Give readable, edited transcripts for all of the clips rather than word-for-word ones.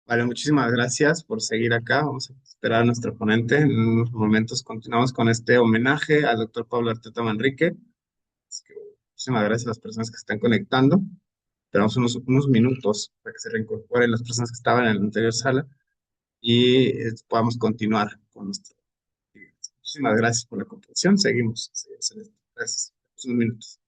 Vale, muchísimas gracias por seguir acá. Vamos a esperar a nuestro ponente. En unos momentos continuamos con este homenaje al doctor Pablo Arteta Manrique. Así que, muchísimas gracias a las personas que se están conectando. Esperamos unos minutos para que se reincorporen las personas que estaban en la anterior sala y podamos continuar con nuestro. Muchísimas gracias por la comprensión. Seguimos. Seguimos. Gracias. Unos minutos.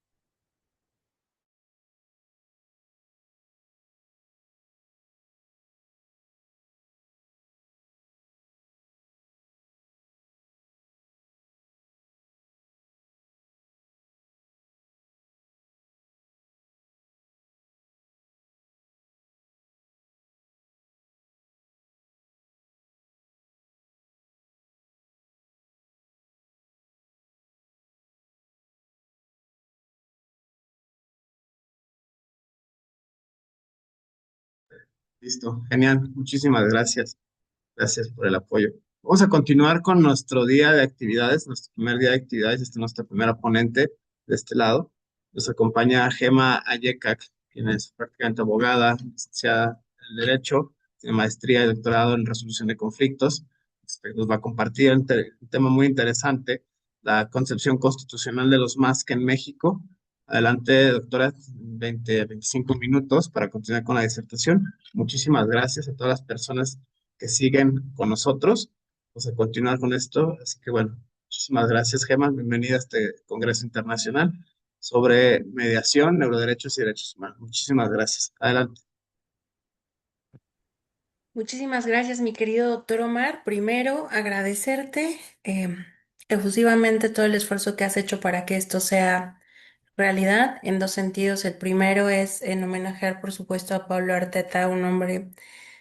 Listo. Genial. Muchísimas gracias. Gracias por el apoyo. Vamos a continuar con nuestro día de actividades, nuestro primer día de actividades. Esta es nuestra primera ponente de este lado. Nos acompaña Gema Ayekak, quien es prácticamente abogada, licenciada en Derecho, tiene maestría y doctorado en resolución de conflictos. Nos va a compartir un tema muy interesante, la concepción constitucional de los MASC en México. Adelante, doctora, 20, 25 minutos para continuar con la disertación. Muchísimas gracias a todas las personas que siguen con nosotros. Vamos a continuar con esto. Así que bueno, muchísimas gracias, Gemma. Bienvenida a este Congreso Internacional sobre mediación, neuroderechos y derechos humanos. Muchísimas gracias. Adelante. Muchísimas gracias, mi querido doctor Omar. Primero, agradecerte efusivamente todo el esfuerzo que has hecho para que esto sea realidad en dos sentidos. El primero es en homenajear, por supuesto, a Pablo Arteta, un hombre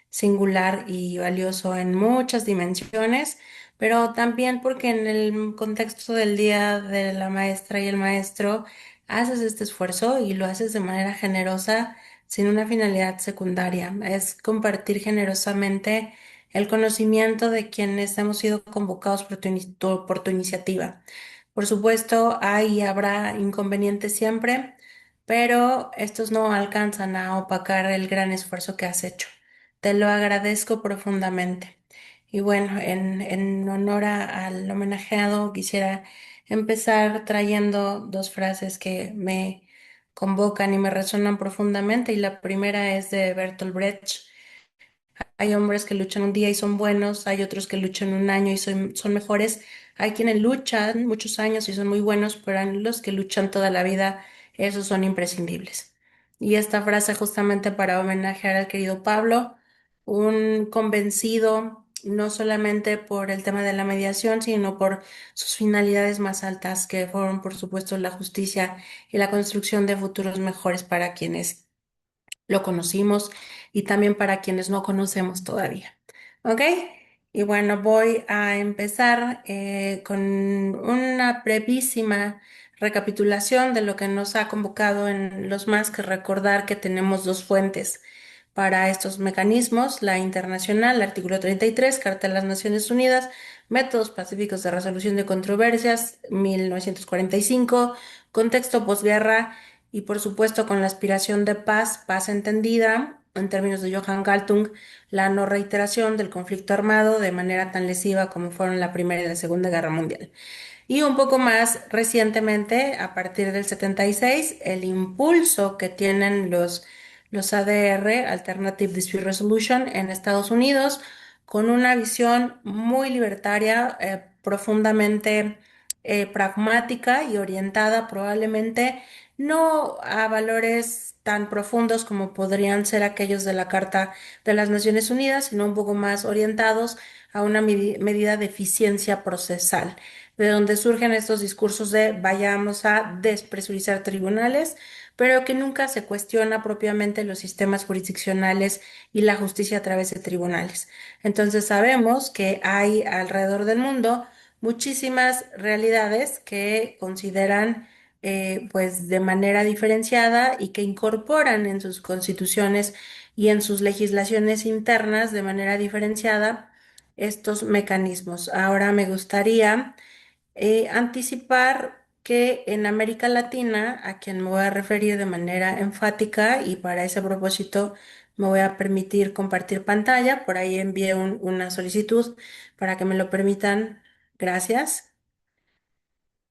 singular y valioso en muchas dimensiones, pero también porque en el contexto del Día de la Maestra y el Maestro haces este esfuerzo y lo haces de manera generosa, sin una finalidad secundaria. Es compartir generosamente el conocimiento de quienes hemos sido convocados por tu iniciativa. Por supuesto, hay y habrá inconvenientes siempre, pero estos no alcanzan a opacar el gran esfuerzo que has hecho. Te lo agradezco profundamente. Y bueno, en honor al homenajeado, quisiera empezar trayendo dos frases que me convocan y me resuenan profundamente. Y la primera es de Bertolt Brecht. Hay hombres que luchan un día y son buenos, hay otros que luchan un año y son mejores, hay quienes luchan muchos años y son muy buenos, pero hay los que luchan toda la vida, esos son imprescindibles. Y esta frase justamente para homenajear al querido Pablo, un convencido no solamente por el tema de la mediación, sino por sus finalidades más altas, que fueron, por supuesto, la justicia y la construcción de futuros mejores para quienes lo conocimos y también para quienes no conocemos todavía. ¿Ok? Y bueno, voy a empezar con una brevísima recapitulación de lo que nos ha convocado en los más que recordar que tenemos dos fuentes para estos mecanismos, la internacional, el artículo 33, Carta de las Naciones Unidas, Métodos Pacíficos de Resolución de Controversias, 1945, contexto posguerra y por supuesto con la aspiración de paz, paz entendida, en términos de Johann Galtung, la no reiteración del conflicto armado de manera tan lesiva como fueron la Primera y la Segunda Guerra Mundial. Y un poco más recientemente, a partir del 76, el impulso que tienen los ADR, Alternative Dispute Resolution, en Estados Unidos, con una visión muy libertaria, profundamente pragmática y orientada probablemente no a valores tan profundos como podrían ser aquellos de la Carta de las Naciones Unidas, sino un poco más orientados a una medida de eficiencia procesal, de donde surgen estos discursos de vayamos a despresurizar tribunales, pero que nunca se cuestiona propiamente los sistemas jurisdiccionales y la justicia a través de tribunales. Entonces sabemos que hay alrededor del mundo muchísimas realidades que consideran pues de manera diferenciada y que incorporan en sus constituciones y en sus legislaciones internas de manera diferenciada estos mecanismos. Ahora me gustaría anticipar que en América Latina, a quien me voy a referir de manera enfática y para ese propósito Me voy a permitir compartir pantalla. Por ahí envié una solicitud para que me lo permitan. Gracias.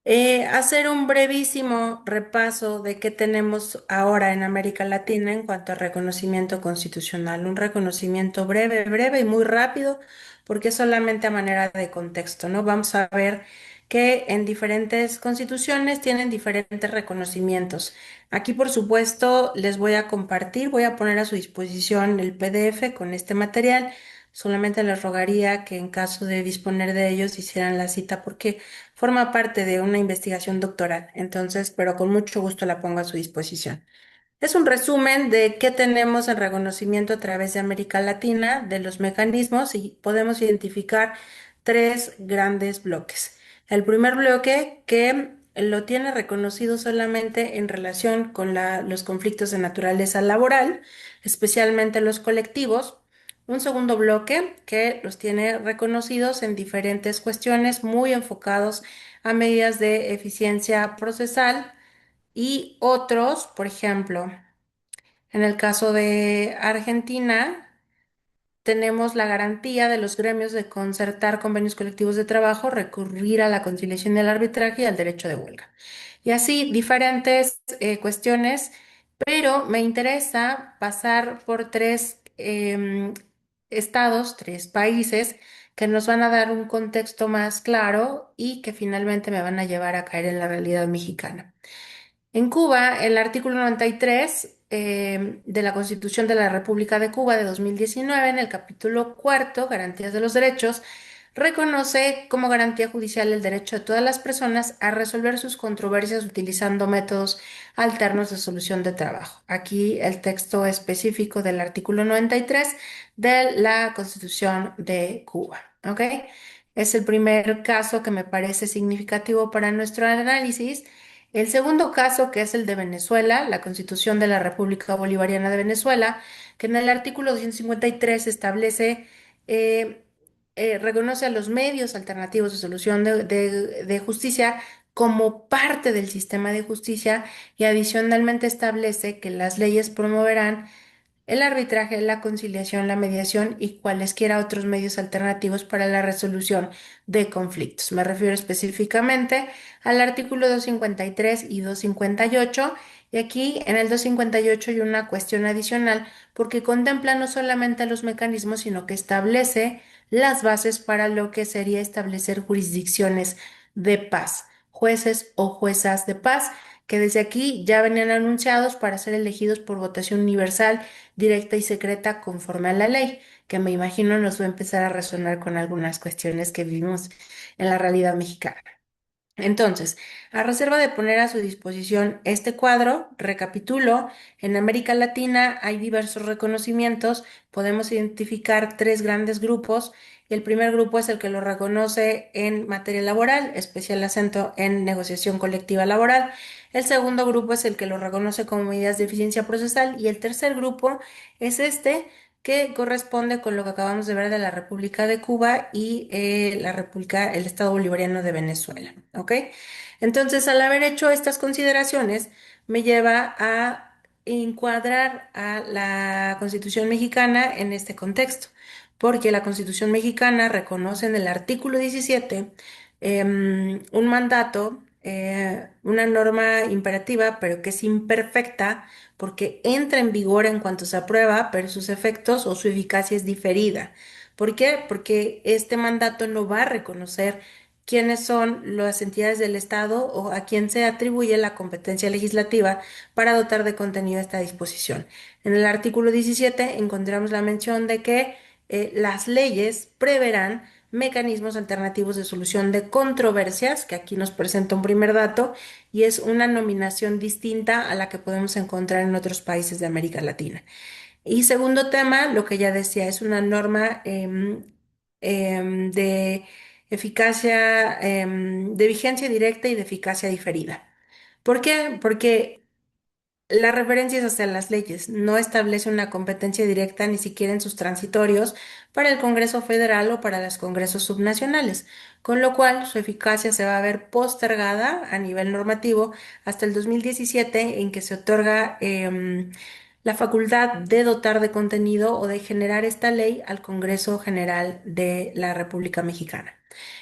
Hacer un brevísimo repaso de qué tenemos ahora en América Latina en cuanto a reconocimiento constitucional. Un reconocimiento breve y muy rápido, porque es solamente a manera de contexto, ¿no? Vamos a ver que en diferentes constituciones tienen diferentes reconocimientos. Aquí, por supuesto, les voy a compartir, voy a poner a su disposición el PDF con este material. Solamente les rogaría que en caso de disponer de ellos hicieran la cita porque forma parte de una investigación doctoral, entonces, pero con mucho gusto la pongo a su disposición. Es un resumen de qué tenemos en reconocimiento a través de América Latina, de los mecanismos y podemos identificar tres grandes bloques. El primer bloque que lo tiene reconocido solamente en relación con los conflictos de naturaleza laboral, especialmente los colectivos. Un segundo bloque que los tiene reconocidos en diferentes cuestiones muy enfocados a medidas de eficiencia procesal y otros, por ejemplo, en el caso de Argentina, tenemos la garantía de los gremios de concertar convenios colectivos de trabajo, recurrir a la conciliación y al arbitraje y al derecho de huelga. Y así diferentes cuestiones, pero me interesa pasar por tres estados, tres países que nos van a dar un contexto más claro y que finalmente me van a llevar a caer en la realidad mexicana. En Cuba, el artículo 93 de la Constitución de la República de Cuba de 2019, en el capítulo cuarto, Garantías de los Derechos, reconoce como garantía judicial el derecho de todas las personas a resolver sus controversias utilizando métodos alternos de solución de trabajo. Aquí el texto específico del artículo 93 de la Constitución de Cuba. ¿Ok? Es el primer caso que me parece significativo para nuestro análisis. El segundo caso, que es el de Venezuela, la Constitución de la República Bolivariana de Venezuela, que en el artículo 253 establece, eh, reconoce a los medios alternativos de solución de justicia como parte del sistema de justicia y adicionalmente establece que las leyes promoverán el arbitraje, la conciliación, la mediación y cualesquiera otros medios alternativos para la resolución de conflictos. Me refiero específicamente al artículo 253 y 258 y aquí en el 258 hay una cuestión adicional porque contempla no solamente los mecanismos, sino que establece las bases para lo que sería establecer jurisdicciones de paz, jueces o juezas de paz que desde aquí ya venían anunciados para ser elegidos por votación universal directa y secreta conforme a la ley, que me imagino nos va a empezar a resonar con algunas cuestiones que vivimos en la realidad mexicana. Entonces, a reserva de poner a su disposición este cuadro, recapitulo, en América Latina hay diversos reconocimientos, podemos identificar tres grandes grupos. El primer grupo es el que lo reconoce en materia laboral, especial acento en negociación colectiva laboral. El segundo grupo es el que lo reconoce como medidas de eficiencia procesal y el tercer grupo es este que corresponde con lo que acabamos de ver de la República de Cuba y la República, el Estado Bolivariano de Venezuela. ¿Ok? Entonces, al haber hecho estas consideraciones, me lleva a encuadrar a la Constitución mexicana en este contexto, porque la Constitución mexicana reconoce en el artículo 17 un mandato, una norma imperativa, pero que es imperfecta porque entra en vigor en cuanto se aprueba, pero sus efectos o su eficacia es diferida. ¿Por qué? Porque este mandato no va a reconocer quiénes son las entidades del Estado o a quién se atribuye la competencia legislativa para dotar de contenido esta disposición. En el artículo 17 encontramos la mención de que las leyes preverán mecanismos alternativos de solución de controversias, que aquí nos presenta un primer dato, y es una nominación distinta a la que podemos encontrar en otros países de América Latina. Y segundo tema, lo que ya decía, es una norma de eficacia, de vigencia directa y de eficacia diferida. ¿Por qué? Porque la referencia es hacia las leyes, no establece una competencia directa ni siquiera en sus transitorios para el Congreso Federal o para los congresos subnacionales, con lo cual su eficacia se va a ver postergada a nivel normativo hasta el 2017 en que se otorga la facultad de dotar de contenido o de generar esta ley al Congreso General de la República Mexicana.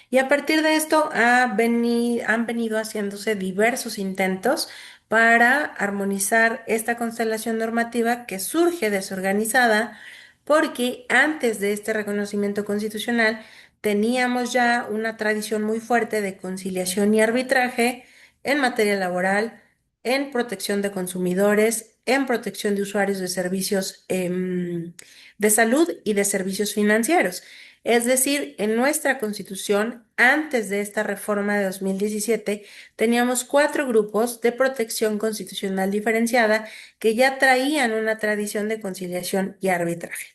Y a partir de esto han venido haciéndose diversos intentos para armonizar esta constelación normativa que surge desorganizada porque antes de este reconocimiento constitucional teníamos ya una tradición muy fuerte de conciliación y arbitraje en materia laboral, en protección de consumidores, en protección de usuarios de servicios de salud y de servicios financieros. Es decir, en nuestra Constitución, antes de esta reforma de 2017, teníamos cuatro grupos de protección constitucional diferenciada que ya traían una tradición de conciliación y arbitraje.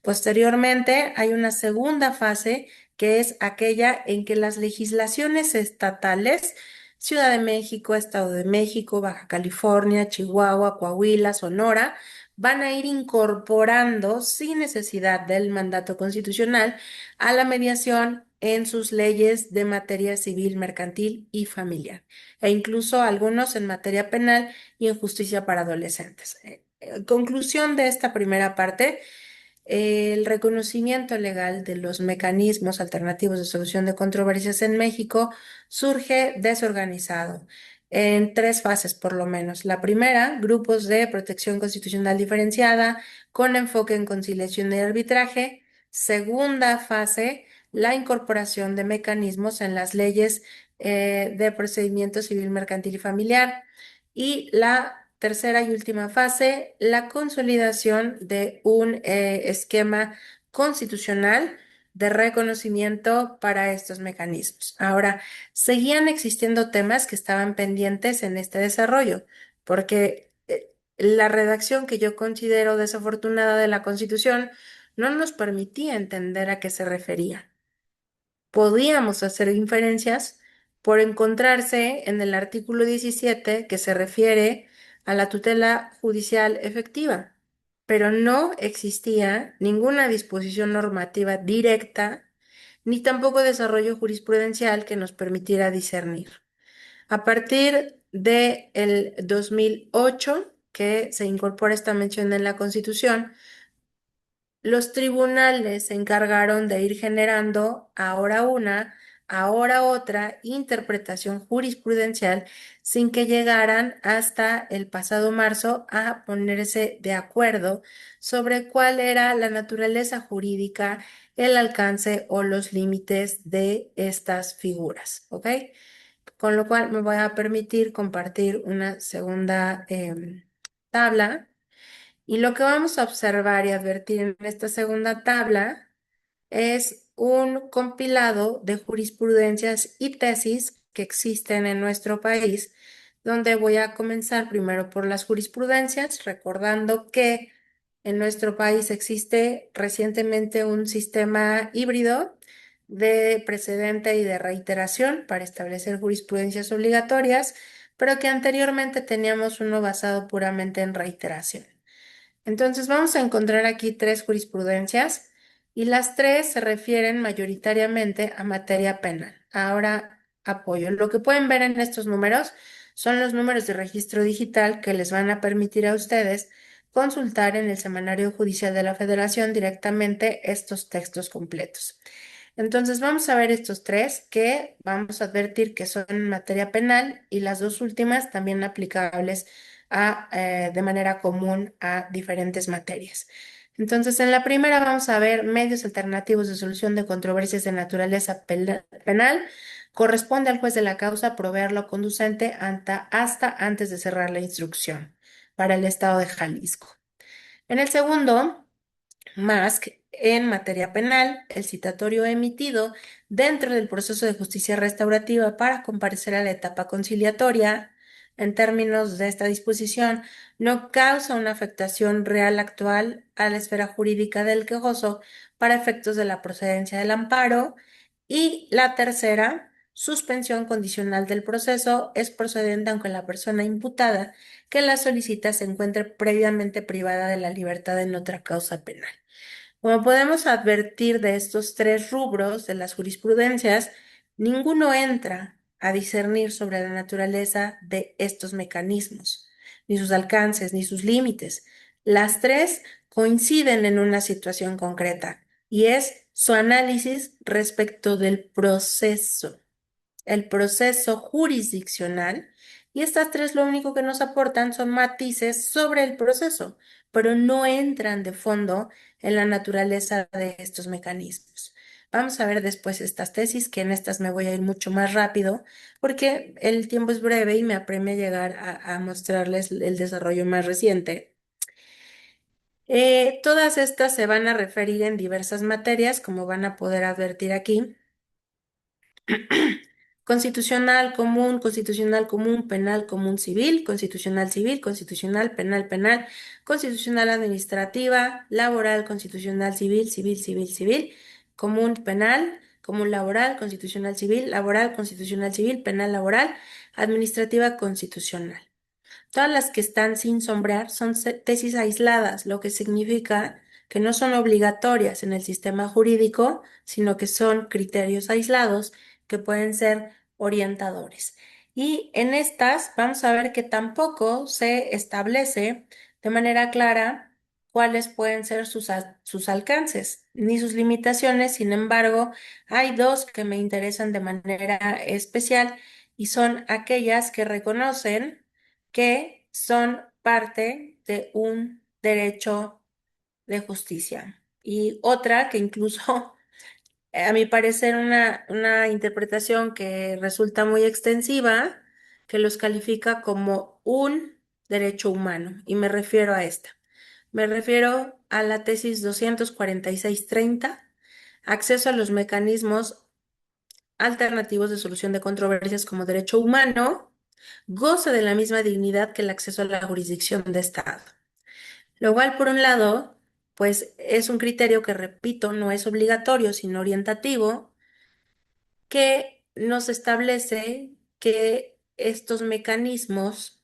Posteriormente, hay una segunda fase que es aquella en que las legislaciones estatales, Ciudad de México, Estado de México, Baja California, Chihuahua, Coahuila, Sonora, van a ir incorporando, sin necesidad del mandato constitucional, a la mediación en sus leyes de materia civil, mercantil y familiar, e incluso algunos en materia penal y en justicia para adolescentes. Conclusión de esta primera parte. El reconocimiento legal de los mecanismos alternativos de solución de controversias en México surge desorganizado en tres fases por lo menos. La primera, grupos de protección constitucional diferenciada con enfoque en conciliación y arbitraje. Segunda fase, la incorporación de mecanismos en las leyes de procedimiento civil, mercantil y familiar. Y la tercera y última fase, la consolidación de un esquema constitucional de reconocimiento para estos mecanismos. Ahora, seguían existiendo temas que estaban pendientes en este desarrollo, porque la redacción que yo considero desafortunada de la Constitución no nos permitía entender a qué se refería. Podíamos hacer inferencias por encontrarse en el artículo 17 que se refiere a la tutela judicial efectiva, pero no existía ninguna disposición normativa directa ni tampoco desarrollo jurisprudencial que nos permitiera discernir. A partir de el 2008, que se incorpora esta mención en la Constitución, los tribunales se encargaron de ir generando ahora una, ahora otra interpretación jurisprudencial sin que llegaran hasta el pasado marzo a ponerse de acuerdo sobre cuál era la naturaleza jurídica, el alcance o los límites de estas figuras, ¿ok? Con lo cual me voy a permitir compartir una segunda tabla y lo que vamos a observar y advertir en esta segunda tabla es un compilado de jurisprudencias y tesis que existen en nuestro país, donde voy a comenzar primero por las jurisprudencias, recordando que en nuestro país existe recientemente un sistema híbrido de precedente y de reiteración para establecer jurisprudencias obligatorias, pero que anteriormente teníamos uno basado puramente en reiteración. Entonces vamos a encontrar aquí tres jurisprudencias y las tres se refieren mayoritariamente a materia penal. Ahora apoyo. Lo que pueden ver en estos números son los números de registro digital que les van a permitir a ustedes consultar en el Semanario Judicial de la Federación directamente estos textos completos. Entonces vamos a ver estos tres que vamos a advertir que son en materia penal y las dos últimas también aplicables de manera común a diferentes materias. Entonces, en la primera vamos a ver medios alternativos de solución de controversias de naturaleza penal. Corresponde al juez de la causa proveer lo conducente hasta antes de cerrar la instrucción para el estado de Jalisco. En el segundo, Mask, en materia penal, el citatorio emitido dentro del proceso de justicia restaurativa para comparecer a la etapa conciliatoria, en términos de esta disposición, no causa una afectación real actual a la esfera jurídica del quejoso para efectos de la procedencia del amparo. Y la tercera, suspensión condicional del proceso, es procedente aunque la persona imputada que la solicita se encuentre previamente privada de la libertad en otra causa penal. Como podemos advertir de estos tres rubros de las jurisprudencias, ninguno entra a discernir sobre la naturaleza de estos mecanismos, ni sus alcances, ni sus límites. Las tres coinciden en una situación concreta y es su análisis respecto del proceso, el proceso jurisdiccional, y estas tres lo único que nos aportan son matices sobre el proceso, pero no entran de fondo en la naturaleza de estos mecanismos. Vamos a ver después estas tesis, que en estas me voy a ir mucho más rápido, porque el tiempo es breve y me apremia llegar a mostrarles el desarrollo más reciente. Todas estas se van a referir en diversas materias, como van a poder advertir aquí. Constitucional común, penal común civil, constitucional penal penal, constitucional administrativa, laboral, constitucional civil, civil, civil, civil, común penal, común laboral, constitucional civil, penal laboral, administrativa constitucional. Todas las que están sin sombrear son tesis aisladas, lo que significa que no son obligatorias en el sistema jurídico, sino que son criterios aislados que pueden ser orientadores. Y en estas vamos a ver que tampoco se establece de manera clara cuáles pueden ser sus alcances ni sus limitaciones. Sin embargo, hay dos que me interesan de manera especial y son aquellas que reconocen que son parte de un derecho de justicia. Y otra que incluso, a mi parecer, una interpretación que resulta muy extensiva, que los califica como un derecho humano. Y me refiero a esta. Me refiero a la tesis 24630, acceso a los mecanismos alternativos de solución de controversias como derecho humano, goza de la misma dignidad que el acceso a la jurisdicción de Estado. Lo cual, por un lado, pues es un criterio que, repito, no es obligatorio, sino orientativo, que nos establece que estos mecanismos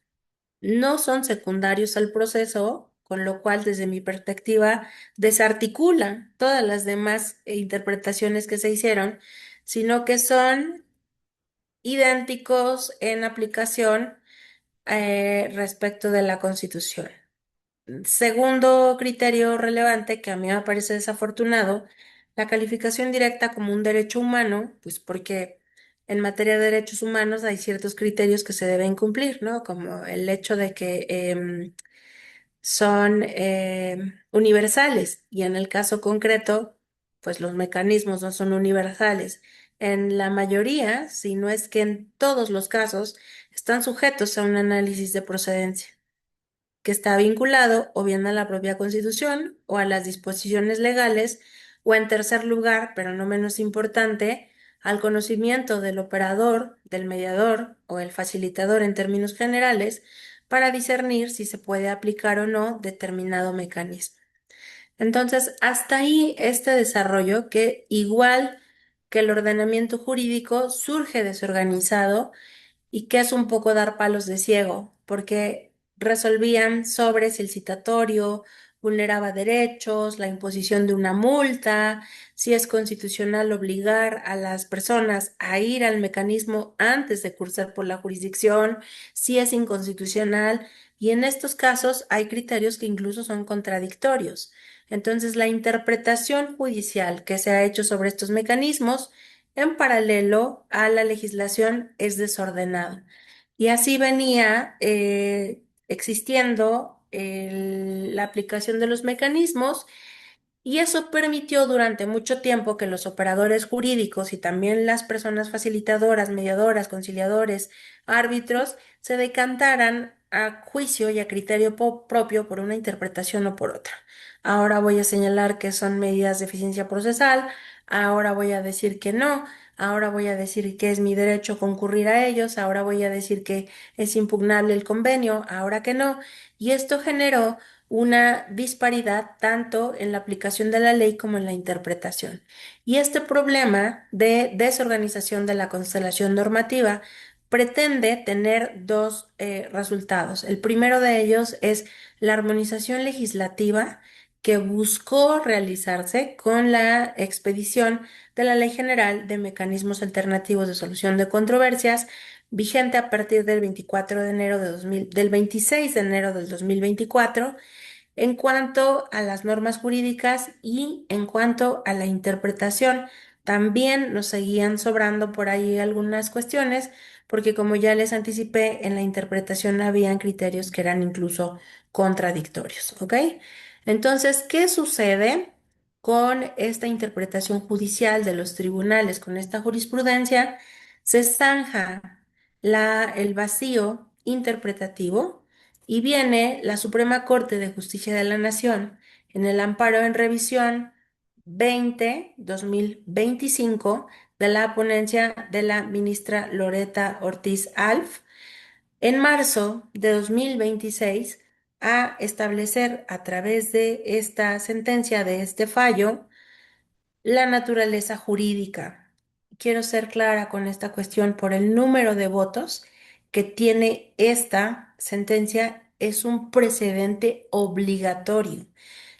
no son secundarios al proceso, con lo cual, desde mi perspectiva, desarticulan todas las demás interpretaciones que se hicieron, sino que son idénticos en aplicación respecto de la Constitución. Segundo criterio relevante que a mí me parece desafortunado, la calificación directa como un derecho humano, pues porque en materia de derechos humanos hay ciertos criterios que se deben cumplir, ¿no? Como el hecho de que son universales y en el caso concreto, pues los mecanismos no son universales. En la mayoría, si no es que en todos los casos, están sujetos a un análisis de procedencia que está vinculado o bien a la propia Constitución o a las disposiciones legales, o en tercer lugar, pero no menos importante, al conocimiento del operador, del mediador o el facilitador en términos generales, para discernir si se puede aplicar o no determinado mecanismo. Entonces, hasta ahí este desarrollo que, igual que el ordenamiento jurídico, surge desorganizado y que es un poco dar palos de ciego, porque resolvían sobre si el citatorio vulneraba derechos, la imposición de una multa, si es constitucional obligar a las personas a ir al mecanismo antes de cursar por la jurisdicción, si es inconstitucional, y en estos casos hay criterios que incluso son contradictorios. Entonces, la interpretación judicial que se ha hecho sobre estos mecanismos en paralelo a la legislación es desordenada. Y así venía existiendo la aplicación de los mecanismos, y eso permitió durante mucho tiempo que los operadores jurídicos y también las personas facilitadoras, mediadoras, conciliadores, árbitros se decantaran a juicio y a criterio propio por una interpretación o por otra. Ahora voy a señalar que son medidas de eficiencia procesal, ahora voy a decir que no, ahora voy a decir que es mi derecho concurrir a ellos, ahora voy a decir que es impugnable el convenio, ahora que no. Y esto generó una disparidad tanto en la aplicación de la ley como en la interpretación. Y este problema de desorganización de la constelación normativa pretende tener dos resultados. El primero de ellos es la armonización legislativa que buscó realizarse con la expedición de la Ley General de Mecanismos Alternativos de Solución de Controversias, vigente a partir del 24 de enero del 26 de enero del 2024, en cuanto a las normas jurídicas y en cuanto a la interpretación. También nos seguían sobrando por ahí algunas cuestiones, porque como ya les anticipé, en la interpretación habían criterios que eran incluso contradictorios, ¿ok? Entonces, ¿qué sucede con esta interpretación judicial de los tribunales, con esta jurisprudencia? Se zanja el vacío interpretativo y viene la Suprema Corte de Justicia de la Nación en el amparo en revisión 20-2025 de la ponencia de la ministra Loreta Ortiz Alf en marzo de 2026 a establecer a través de esta sentencia, de este fallo, la naturaleza jurídica. Quiero ser clara con esta cuestión por el número de votos que tiene esta sentencia. Es un precedente obligatorio,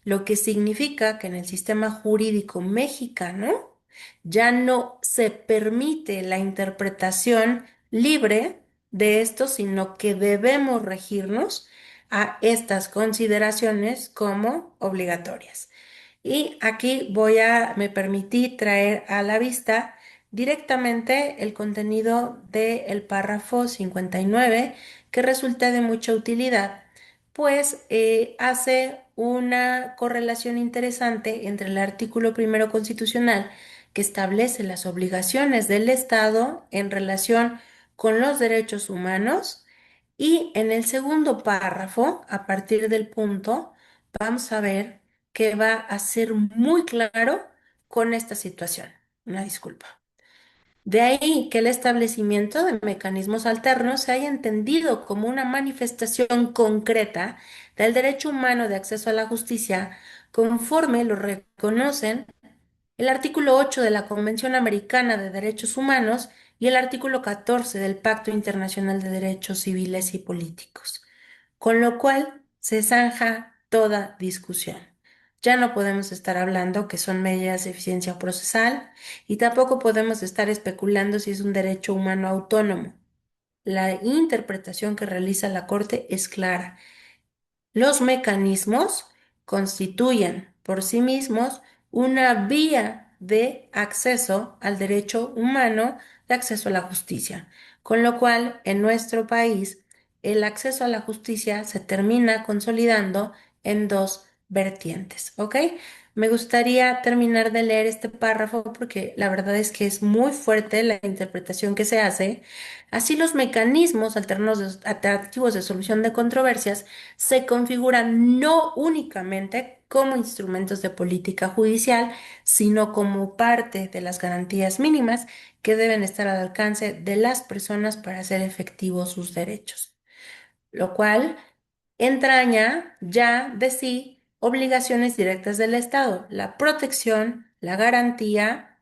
lo que significa que en el sistema jurídico mexicano ya no se permite la interpretación libre de esto, sino que debemos regirnos a estas consideraciones como obligatorias. Y aquí me permití traer a la vista directamente el contenido del párrafo 59, que resulta de mucha utilidad, pues hace una correlación interesante entre el artículo primero constitucional, que establece las obligaciones del Estado en relación con los derechos humanos, y en el segundo párrafo, a partir del punto, vamos a ver que va a ser muy claro con esta situación. Una disculpa. De ahí que el establecimiento de mecanismos alternos se haya entendido como una manifestación concreta del derecho humano de acceso a la justicia, conforme lo reconocen el artículo 8 de la Convención Americana de Derechos Humanos y el artículo 14 del Pacto Internacional de Derechos Civiles y Políticos, con lo cual se zanja toda discusión. Ya no podemos estar hablando que son medidas de eficiencia procesal y tampoco podemos estar especulando si es un derecho humano autónomo. La interpretación que realiza la Corte es clara. Los mecanismos constituyen por sí mismos una vía de acceso al derecho humano de acceso a la justicia, con lo cual en nuestro país el acceso a la justicia se termina consolidando en dos vertientes, ¿ok? Me gustaría terminar de leer este párrafo porque la verdad es que es muy fuerte la interpretación que se hace. Así los mecanismos alternativos de solución de controversias se configuran no únicamente como instrumentos de política judicial, sino como parte de las garantías mínimas que deben estar al alcance de las personas para hacer efectivos sus derechos, lo cual entraña ya de sí obligaciones directas del Estado, la protección, la garantía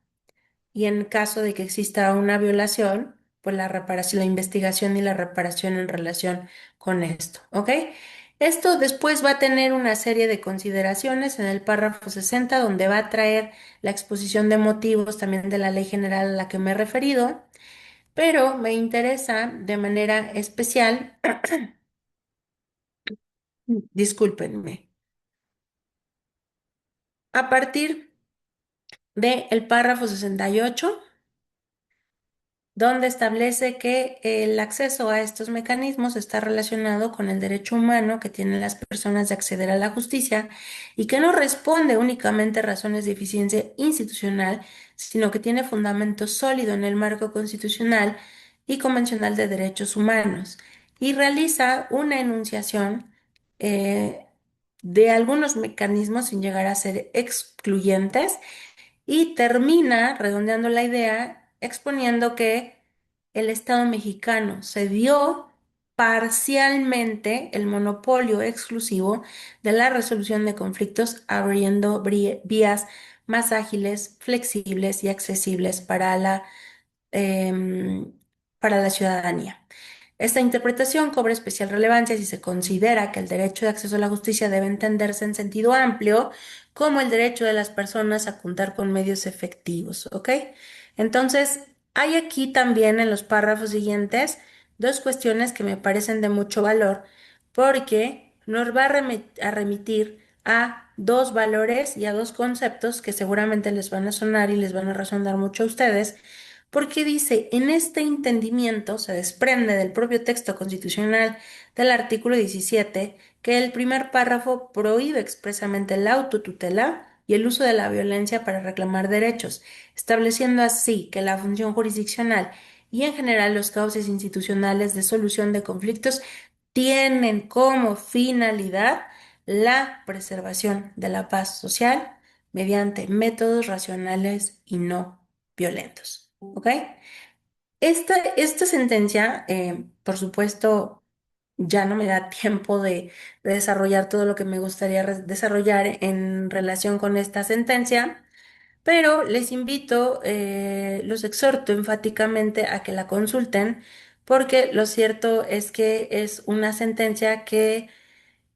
y en caso de que exista una violación, pues la reparación, la investigación y la reparación en relación con esto, ¿ok? Esto después va a tener una serie de consideraciones en el párrafo 60, donde va a traer la exposición de motivos también de la ley general a la que me he referido, pero me interesa de manera especial, discúlpenme, a partir del párrafo 68, donde establece que el acceso a estos mecanismos está relacionado con el derecho humano que tienen las personas de acceder a la justicia y que no responde únicamente a razones de eficiencia institucional, sino que tiene fundamento sólido en el marco constitucional y convencional de derechos humanos, y realiza una enunciación eh, de algunos mecanismos sin llegar a ser excluyentes, y termina redondeando la idea exponiendo que el Estado mexicano cedió parcialmente el monopolio exclusivo de la resolución de conflictos, abriendo vías más ágiles, flexibles y accesibles em, para la ciudadanía. Esta interpretación cobra especial relevancia si se considera que el derecho de acceso a la justicia debe entenderse en sentido amplio como el derecho de las personas a contar con medios efectivos, ¿ok? Entonces, hay aquí también en los párrafos siguientes dos cuestiones que me parecen de mucho valor, porque nos va a remitir a dos valores y a dos conceptos que seguramente les van a sonar y les van a resonar mucho a ustedes, porque dice, en este entendimiento se desprende del propio texto constitucional del artículo 17 que el primer párrafo prohíbe expresamente la autotutela y el uso de la violencia para reclamar derechos, estableciendo así que la función jurisdiccional y en general los cauces institucionales de solución de conflictos tienen como finalidad la preservación de la paz social mediante métodos racionales y no violentos. ¿Ok? Esta sentencia, por supuesto, ya no me da tiempo de desarrollar todo lo que me gustaría desarrollar en relación con esta sentencia, pero les invito, los exhorto enfáticamente a que la consulten, porque lo cierto es que es una sentencia que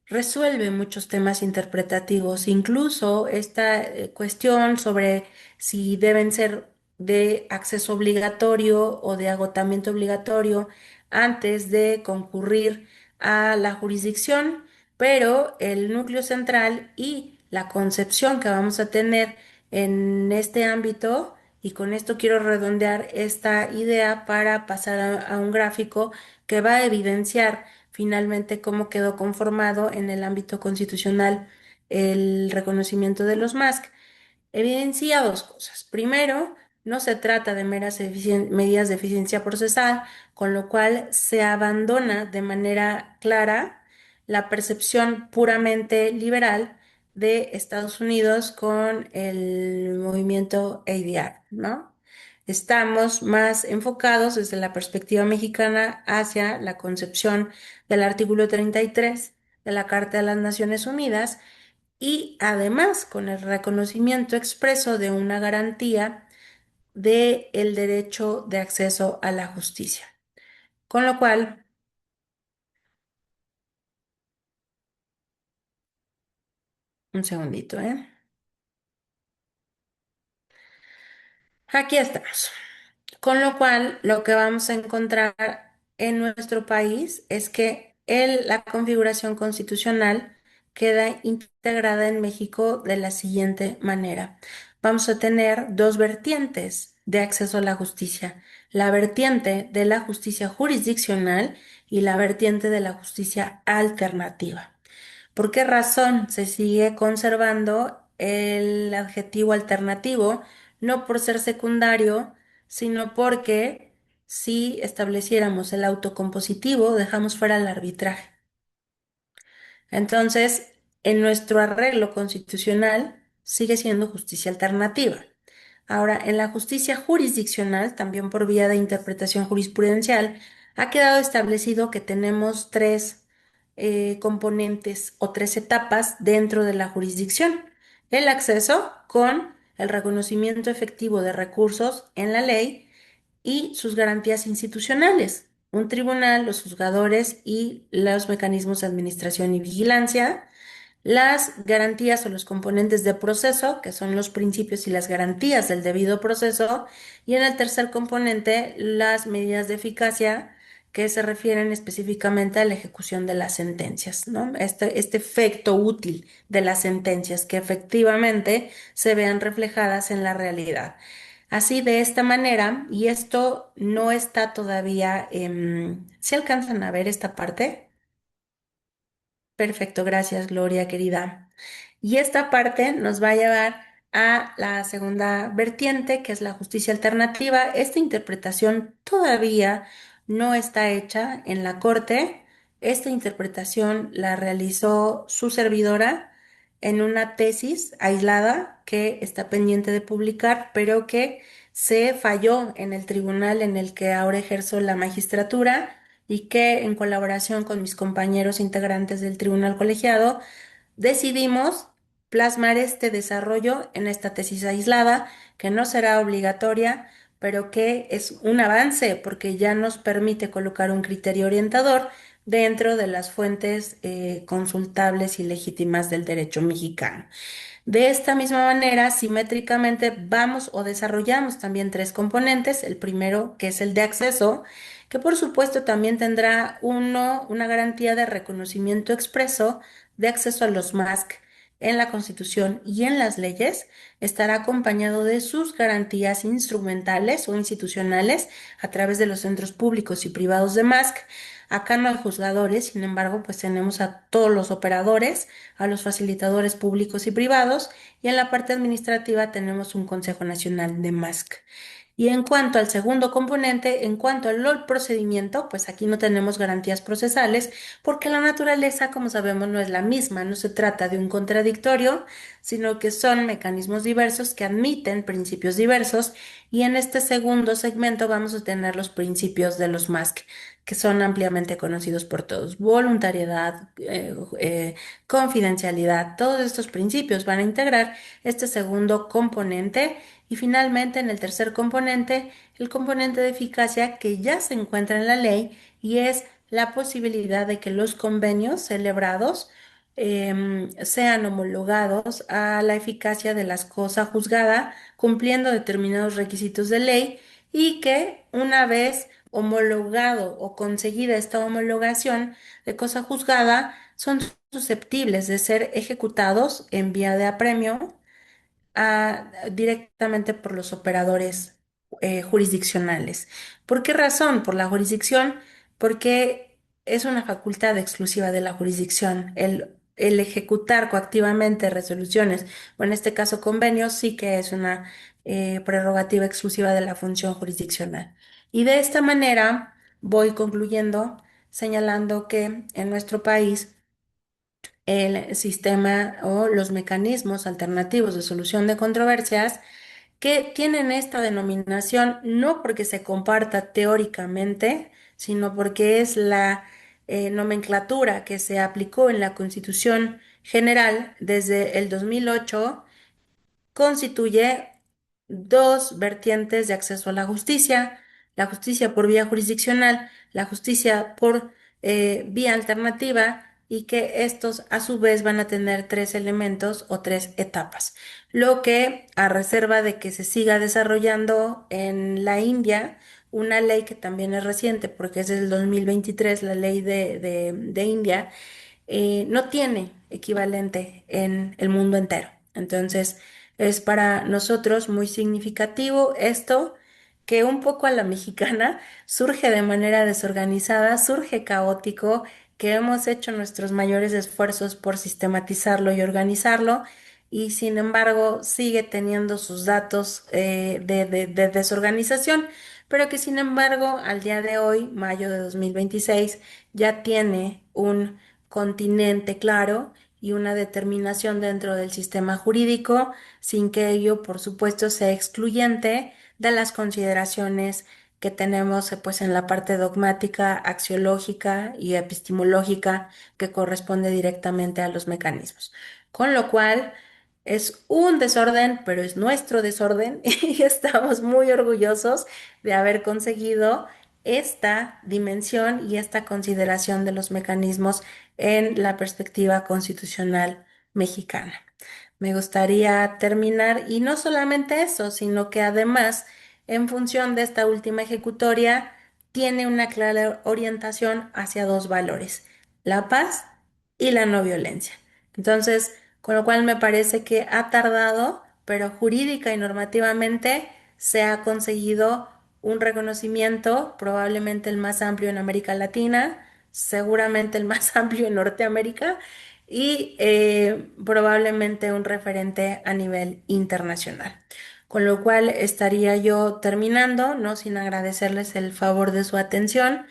resuelve muchos temas interpretativos, incluso esta cuestión sobre si deben ser de acceso obligatorio o de agotamiento obligatorio antes de concurrir a la jurisdicción, pero el núcleo central y la concepción que vamos a tener en este ámbito, y con esto quiero redondear esta idea para pasar a un gráfico que va a evidenciar finalmente cómo quedó conformado en el ámbito constitucional el reconocimiento de los MASC. Evidencia dos cosas. Primero, no se trata de meras medidas de eficiencia procesal, con lo cual se abandona de manera clara la percepción puramente liberal de Estados Unidos con el movimiento ADR, ¿no? Estamos más enfocados desde la perspectiva mexicana hacia la concepción del artículo 33 de la Carta de las Naciones Unidas y además con el reconocimiento expreso de una garantía de el derecho de acceso a la justicia. Con lo cual, un segundito, ¿eh? Aquí estamos. Con lo cual, lo que vamos a encontrar en nuestro país es que la configuración constitucional queda integrada en México de la siguiente manera. Vamos a tener dos vertientes de acceso a la justicia, la vertiente de la justicia jurisdiccional y la vertiente de la justicia alternativa. ¿Por qué razón se sigue conservando el adjetivo alternativo? No por ser secundario, sino porque si estableciéramos el autocompositivo, dejamos fuera el arbitraje. Entonces, en nuestro arreglo constitucional sigue siendo justicia alternativa. Ahora, en la justicia jurisdiccional, también por vía de interpretación jurisprudencial, ha quedado establecido que tenemos tres componentes o tres etapas dentro de la jurisdicción. El acceso con el reconocimiento efectivo de recursos en la ley y sus garantías institucionales, un tribunal, los juzgadores y los mecanismos de administración y vigilancia, las garantías o los componentes de proceso, que son los principios y las garantías del debido proceso, y en el tercer componente, las medidas de eficacia que se refieren específicamente a la ejecución de las sentencias, ¿no? Este efecto útil de las sentencias que efectivamente se vean reflejadas en la realidad. Así, de esta manera, y esto no está todavía, ¿se alcanzan a ver esta parte? Perfecto, gracias, Gloria, querida. Y esta parte nos va a llevar a la segunda vertiente, que es la justicia alternativa. Esta interpretación todavía no está hecha en la Corte. Esta interpretación la realizó su servidora en una tesis aislada que está pendiente de publicar, pero que se falló en el tribunal en el que ahora ejerzo la magistratura y que en colaboración con mis compañeros integrantes del tribunal colegiado decidimos plasmar este desarrollo en esta tesis aislada, que no será obligatoria, pero que es un avance porque ya nos permite colocar un criterio orientador dentro de las fuentes consultables y legítimas del derecho mexicano. De esta misma manera, simétricamente, vamos o desarrollamos también tres componentes. El primero, que es el de acceso, que por supuesto también tendrá una garantía de reconocimiento expreso de acceso a los MASC en la Constitución y en las leyes. Estará acompañado de sus garantías instrumentales o institucionales a través de los centros públicos y privados de MASC. Acá no hay juzgadores, sin embargo, pues tenemos a todos los operadores, a los facilitadores públicos y privados, y en la parte administrativa tenemos un Consejo Nacional de MASC. Y en cuanto al segundo componente, en cuanto al procedimiento, pues aquí no tenemos garantías procesales porque la naturaleza, como sabemos, no es la misma. No se trata de un contradictorio, sino que son mecanismos diversos que admiten principios diversos. Y en este segundo segmento vamos a tener los principios de los MASC, que son ampliamente conocidos por todos. Voluntariedad, confidencialidad, todos estos principios van a integrar este segundo componente. Y finalmente, en el tercer componente, el componente de eficacia que ya se encuentra en la ley y es la posibilidad de que los convenios celebrados sean homologados a la eficacia de las cosas juzgada, cumpliendo determinados requisitos de ley y que una vez homologado o conseguida esta homologación de cosa juzgada, son susceptibles de ser ejecutados en vía de apremio directamente por los operadores jurisdiccionales. ¿Por qué razón? Por la jurisdicción, porque es una facultad exclusiva de la jurisdicción. El ejecutar coactivamente resoluciones, o en este caso convenios, sí que es una prerrogativa exclusiva de la función jurisdiccional. Y de esta manera voy concluyendo señalando que en nuestro país el sistema o los mecanismos alternativos de solución de controversias que tienen esta denominación no porque se comparta teóricamente, sino porque es la nomenclatura que se aplicó en la Constitución General desde el 2008, constituye dos vertientes de acceso a la justicia por vía jurisdiccional, la justicia por vía alternativa, y que estos a su vez van a tener tres elementos o tres etapas. Lo que, a reserva de que se siga desarrollando en la India, una ley que también es reciente, porque es del 2023, la ley de India, no tiene equivalente en el mundo entero. Entonces, es para nosotros muy significativo esto, que un poco a la mexicana surge de manera desorganizada, surge caótico, que hemos hecho nuestros mayores esfuerzos por sistematizarlo y organizarlo, y sin embargo sigue teniendo sus datos de desorganización, pero que sin embargo al día de hoy, mayo de 2026, ya tiene un continente claro y una determinación dentro del sistema jurídico, sin que ello, por supuesto, sea excluyente de las consideraciones que tenemos pues en la parte dogmática, axiológica y epistemológica que corresponde directamente a los mecanismos. Con lo cual es un desorden, pero es nuestro desorden y estamos muy orgullosos de haber conseguido esta dimensión y esta consideración de los mecanismos en la perspectiva constitucional mexicana. Me gustaría terminar, y no solamente eso, sino que además, en función de esta última ejecutoria, tiene una clara orientación hacia dos valores: la paz y la no violencia. Entonces, con lo cual me parece que ha tardado, pero jurídica y normativamente se ha conseguido un reconocimiento, probablemente el más amplio en América Latina, seguramente el más amplio en Norteamérica, y probablemente un referente a nivel internacional. Con lo cual estaría yo terminando, no sin agradecerles el favor de su atención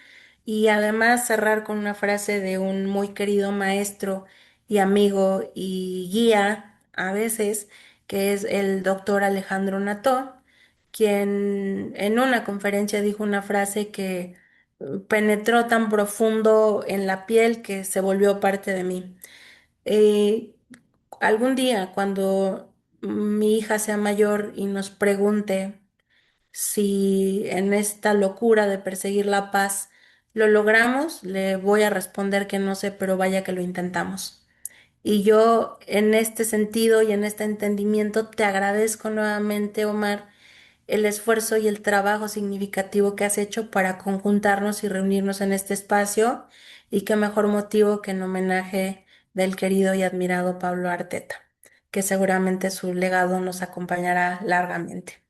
y además cerrar con una frase de un muy querido maestro y amigo y guía a veces, que es el doctor Alejandro Nató, quien en una conferencia dijo una frase que penetró tan profundo en la piel que se volvió parte de mí. Eh, Algún día, cuando mi hija sea mayor y nos pregunte si en esta locura de perseguir la paz lo logramos, le voy a responder que no sé, pero vaya que lo intentamos. Y yo en este sentido y en este entendimiento te agradezco nuevamente, Omar, el esfuerzo y el trabajo significativo que has hecho para conjuntarnos y reunirnos en este espacio. Y qué mejor motivo que en homenaje del querido y admirado Pablo Arteta, que seguramente su legado nos acompañará largamente.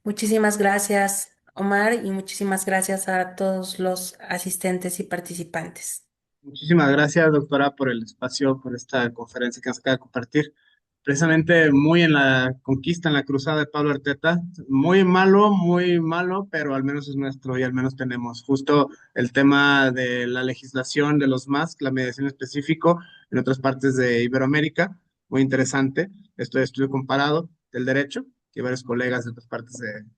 Muchísimas gracias, Omar, y muchísimas gracias a todos los asistentes y participantes. Muchísimas gracias, doctora, por el espacio, por esta conferencia que nos acaba de compartir. Precisamente muy en la conquista, en la cruzada de Pablo Arteta, muy malo, pero al menos es nuestro y al menos tenemos justo el tema de la legislación de los MASC, la mediación específico en otras partes de Iberoamérica, muy interesante. Esto de estudio comparado del derecho, que varios colegas de otras partes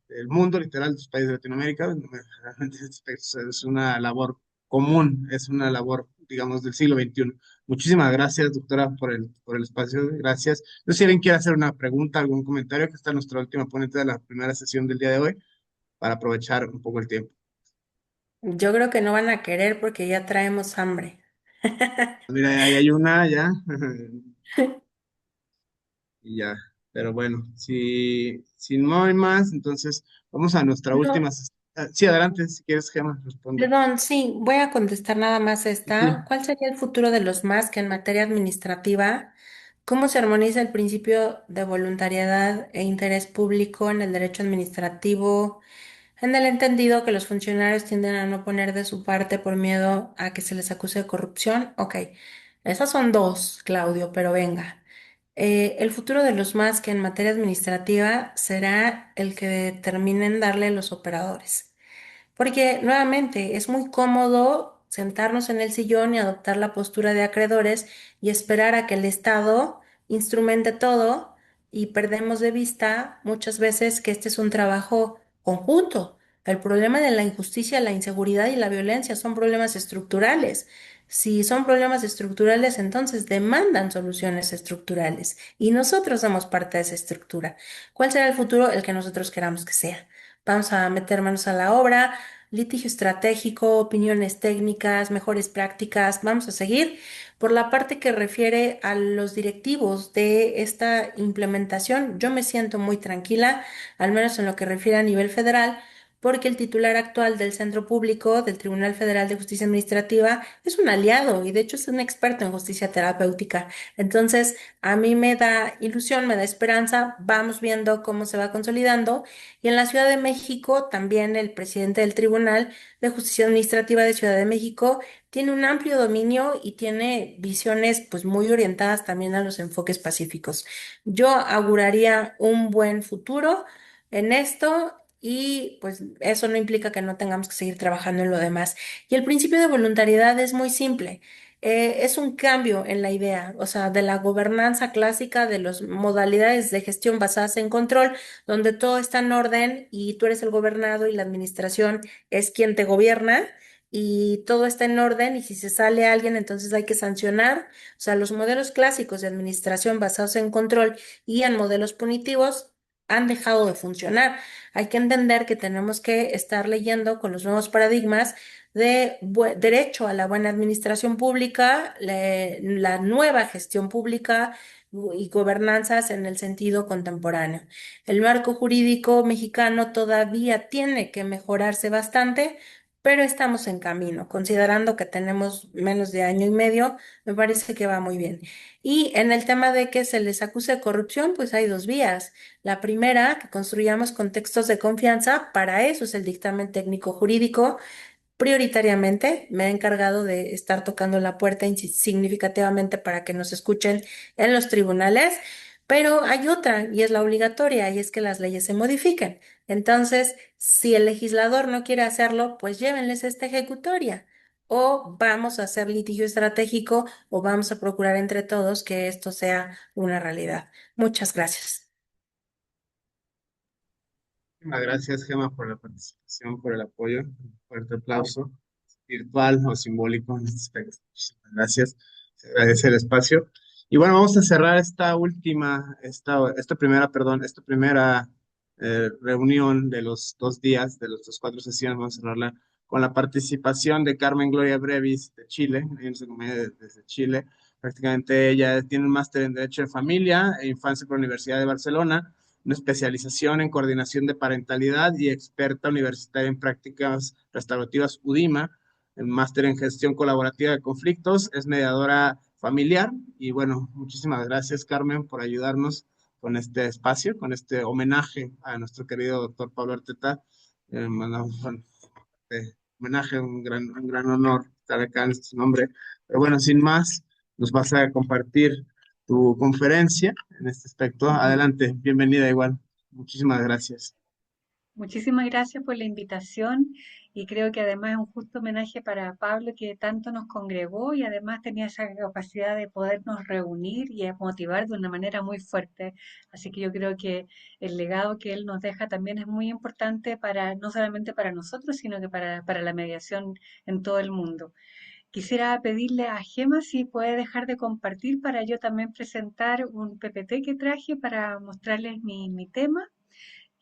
del mundo, literal, de los países de Latinoamérica, realmente es una labor común, es una labor, digamos, del siglo XXI. Muchísimas gracias, doctora, por el espacio. Gracias. No sé si alguien quiere hacer una pregunta, algún comentario, que está nuestra última ponente de la primera sesión del día de hoy, para aprovechar un poco el tiempo. Yo creo que no van a querer porque ya traemos hambre. Mira, ahí hay una ya, y ya. Pero bueno, si no hay más, entonces vamos a nuestra última No, sesión. Sí, adelante, si quieres, Gemma, responde. perdón, sí, voy a contestar nada más Sí. esta. ¿Cuál sería el futuro de los más que en materia administrativa? ¿Cómo se armoniza el principio de voluntariedad e interés público en el derecho administrativo? En el entendido que los funcionarios tienden a no poner de su parte por miedo a que se les acuse de corrupción. Ok, esas son dos, Claudio, pero venga. El futuro de los más que en materia administrativa será el que determinen darle los operadores. Porque nuevamente es muy cómodo sentarnos en el sillón y adoptar la postura de acreedores y esperar a que el Estado instrumente todo y perdemos de vista muchas veces que este es un trabajo conjunto. El problema de la injusticia, la inseguridad y la violencia son problemas estructurales. Si son problemas estructurales, entonces demandan soluciones estructurales y nosotros somos parte de esa estructura. ¿Cuál será el futuro? El que nosotros queramos que sea. Vamos a meter manos a la obra, litigio estratégico, opiniones técnicas, mejores prácticas. Vamos a seguir. Por la parte que refiere a los directivos de esta implementación, yo me siento muy tranquila, al menos en lo que refiere a nivel federal, porque el titular actual del Centro Público del Tribunal Federal de Justicia Administrativa es un aliado y de hecho es un experto en justicia terapéutica. Entonces, a mí me da ilusión, me da esperanza, vamos viendo cómo se va consolidando. Y en la Ciudad de México, también el presidente del Tribunal de Justicia Administrativa de Ciudad de México tiene un amplio dominio y tiene visiones pues muy orientadas también a los enfoques pacíficos. Yo auguraría un buen futuro en esto. Y pues eso no implica que no tengamos que seguir trabajando en lo demás. Y el principio de voluntariedad es muy simple. Es un cambio en la idea, o sea, de la gobernanza clásica, de las modalidades de gestión basadas en control donde todo está en orden y tú eres el gobernado y la administración es quien te gobierna y todo está en orden y si se sale alguien entonces hay que sancionar. O sea, los modelos clásicos de administración basados en control y en modelos punitivos han dejado de funcionar. Hay que entender que tenemos que estar leyendo con los nuevos paradigmas de derecho a la buena administración pública, la nueva gestión pública y gobernanzas en el sentido contemporáneo. El marco jurídico mexicano todavía tiene que mejorarse bastante, pero estamos en camino. Considerando que tenemos menos de año y medio, me parece que va muy bien. Y en el tema de que se les acuse de corrupción, pues hay dos vías. La primera, que construyamos contextos de confianza, para eso es el dictamen técnico jurídico. Prioritariamente me he encargado de estar tocando la puerta significativamente para que nos escuchen en los tribunales, pero hay otra y es la obligatoria y es que las leyes se modifiquen. Entonces, si el legislador no quiere hacerlo, pues llévenles esta ejecutoria o vamos a hacer litigio estratégico o vamos a procurar entre todos que esto sea una realidad. Muchas gracias. Muchísimas gracias, Gemma, por la participación, por el apoyo. Un fuerte aplauso, virtual o simbólico en este aspecto. Muchísimas gracias. Se agradece el espacio. Y bueno, vamos a cerrar esta primera reunión de los 2 días, de los 4 sesiones. Vamos a cerrarla con la participación de Carmen Gloria Brevis de Chile. Ella nos acompaña desde Chile. Prácticamente ella tiene un máster en Derecho de Familia e Infancia por la Universidad de Barcelona. una especialización en coordinación de parentalidad y experta universitaria en prácticas restaurativas UDIMA, en máster en gestión colaborativa de conflictos, es mediadora familiar y bueno, muchísimas gracias Carmen por ayudarnos con este espacio, con este homenaje a nuestro querido doctor Pablo Arteta. Mandamos homenaje, un gran honor estar acá en su nombre. Pero bueno, sin más, nos vas a compartir tu conferencia en este aspecto. Adelante, bienvenida igual. Muchísimas gracias. Muchísimas gracias por la invitación y creo que además es un justo homenaje para Pablo que tanto nos congregó y además tenía esa capacidad de podernos reunir y motivar de una manera muy fuerte. Así que yo creo que el legado que él nos deja también es muy importante para no solamente para nosotros, sino que para la mediación en todo el mundo. Quisiera pedirle a Gema si puede dejar de compartir para yo también presentar un PPT que traje para mostrarles mi tema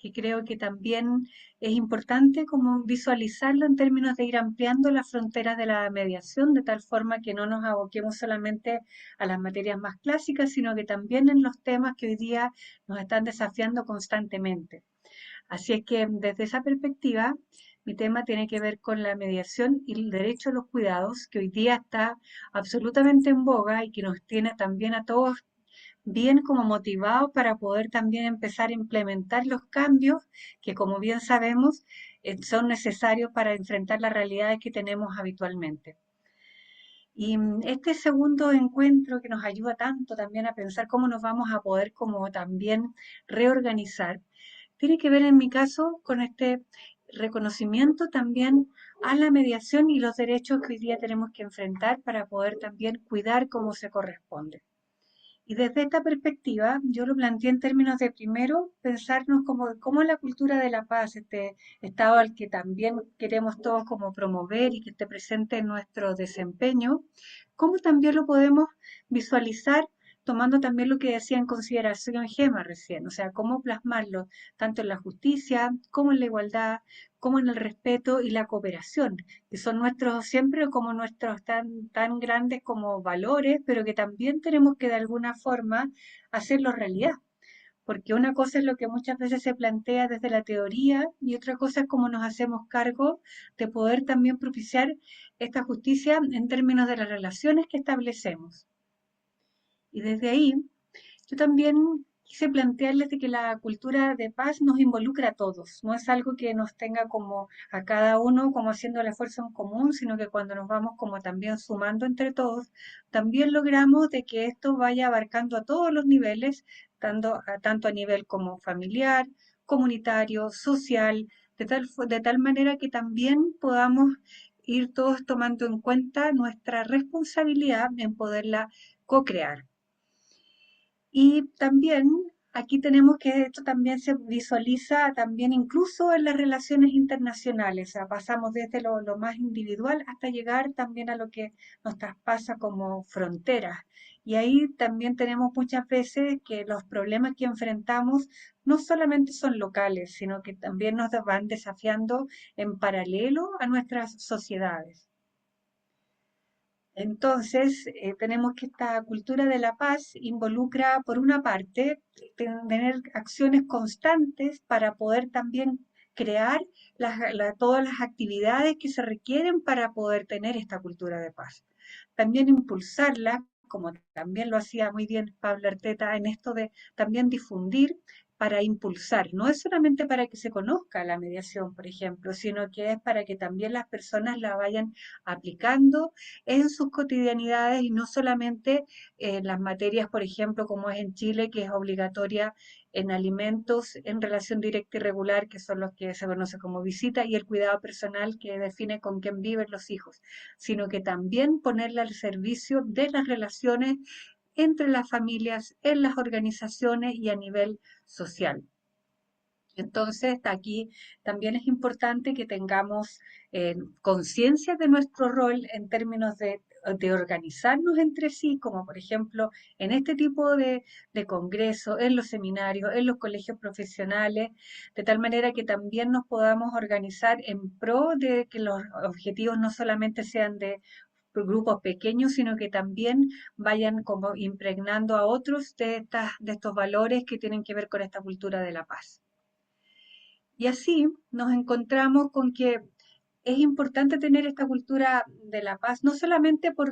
que creo que también es importante como visualizarlo en términos de ir ampliando las fronteras de la mediación, de tal forma que no nos aboquemos solamente a las materias más clásicas, sino que también en los temas que hoy día nos están desafiando constantemente. Así es que desde esa perspectiva, mi tema tiene que ver con la mediación y el derecho a los cuidados, que hoy día está absolutamente en boga y que nos tiene también a todos bien como motivados para poder también empezar a implementar los cambios que, como bien sabemos, son necesarios para enfrentar las realidades que tenemos habitualmente. Y este segundo encuentro que nos ayuda tanto también a pensar cómo nos vamos a poder como también reorganizar, tiene que ver en mi caso con este reconocimiento también a la mediación y los derechos que hoy día tenemos que enfrentar para poder también cuidar como se corresponde. Y desde esta perspectiva, yo lo planteé en términos de primero pensarnos como, cómo la cultura de la paz, este estado al que también queremos todos como promover y que esté presente en nuestro desempeño, cómo también lo podemos visualizar tomando también lo que decía en consideración Gema recién, o sea, cómo plasmarlo tanto en la justicia como en la igualdad, como en el respeto y la cooperación, que son nuestros siempre como nuestros tan grandes como valores, pero que también tenemos que de alguna forma hacerlo realidad. Porque una cosa es lo que muchas veces se plantea desde la teoría y otra cosa es cómo nos hacemos cargo de poder también propiciar esta justicia en términos de las relaciones que establecemos. Y desde ahí yo también quise plantearles de que la cultura de paz nos involucra a todos, no es algo que nos tenga como a cada uno como haciendo el esfuerzo en común, sino que cuando nos vamos como también sumando entre todos, también logramos de que esto vaya abarcando a todos los niveles, tanto a nivel como familiar, comunitario, social, de tal manera que también podamos ir todos tomando en cuenta nuestra responsabilidad en poderla co-crear. Y también aquí tenemos que esto también se visualiza también incluso en las relaciones internacionales, o sea, pasamos desde lo más individual hasta llegar también a lo que nos traspasa como fronteras. Y ahí también tenemos muchas veces que los problemas que enfrentamos no solamente son locales, sino que también nos van desafiando en paralelo a nuestras sociedades. Entonces, tenemos que esta cultura de la paz involucra, por una parte, tener acciones constantes para poder también crear todas las actividades que se requieren para poder tener esta cultura de paz. También impulsarla, como también lo hacía muy bien Pablo Arteta, en esto de también difundir para impulsar. No es solamente para que se conozca la mediación, por ejemplo, sino que es para que también las personas la vayan aplicando en sus cotidianidades y no solamente en las materias, por ejemplo, como es en Chile, que es obligatoria en alimentos en relación directa y regular, que son los que se conoce como visita, y el cuidado personal, que define con quién viven los hijos, sino que también ponerla al servicio de las relaciones entre las familias, en las organizaciones y a nivel social. Entonces, aquí también es importante que tengamos conciencia de nuestro rol en términos de organizarnos entre sí, como por ejemplo en este tipo de congresos, en los seminarios, en los colegios profesionales, de tal manera que también nos podamos organizar en pro de que los objetivos no solamente sean de grupos pequeños, sino que también vayan como impregnando a otros de estos valores que tienen que ver con esta cultura de la paz. Y así nos encontramos con que es importante tener esta cultura de la paz, no solamente por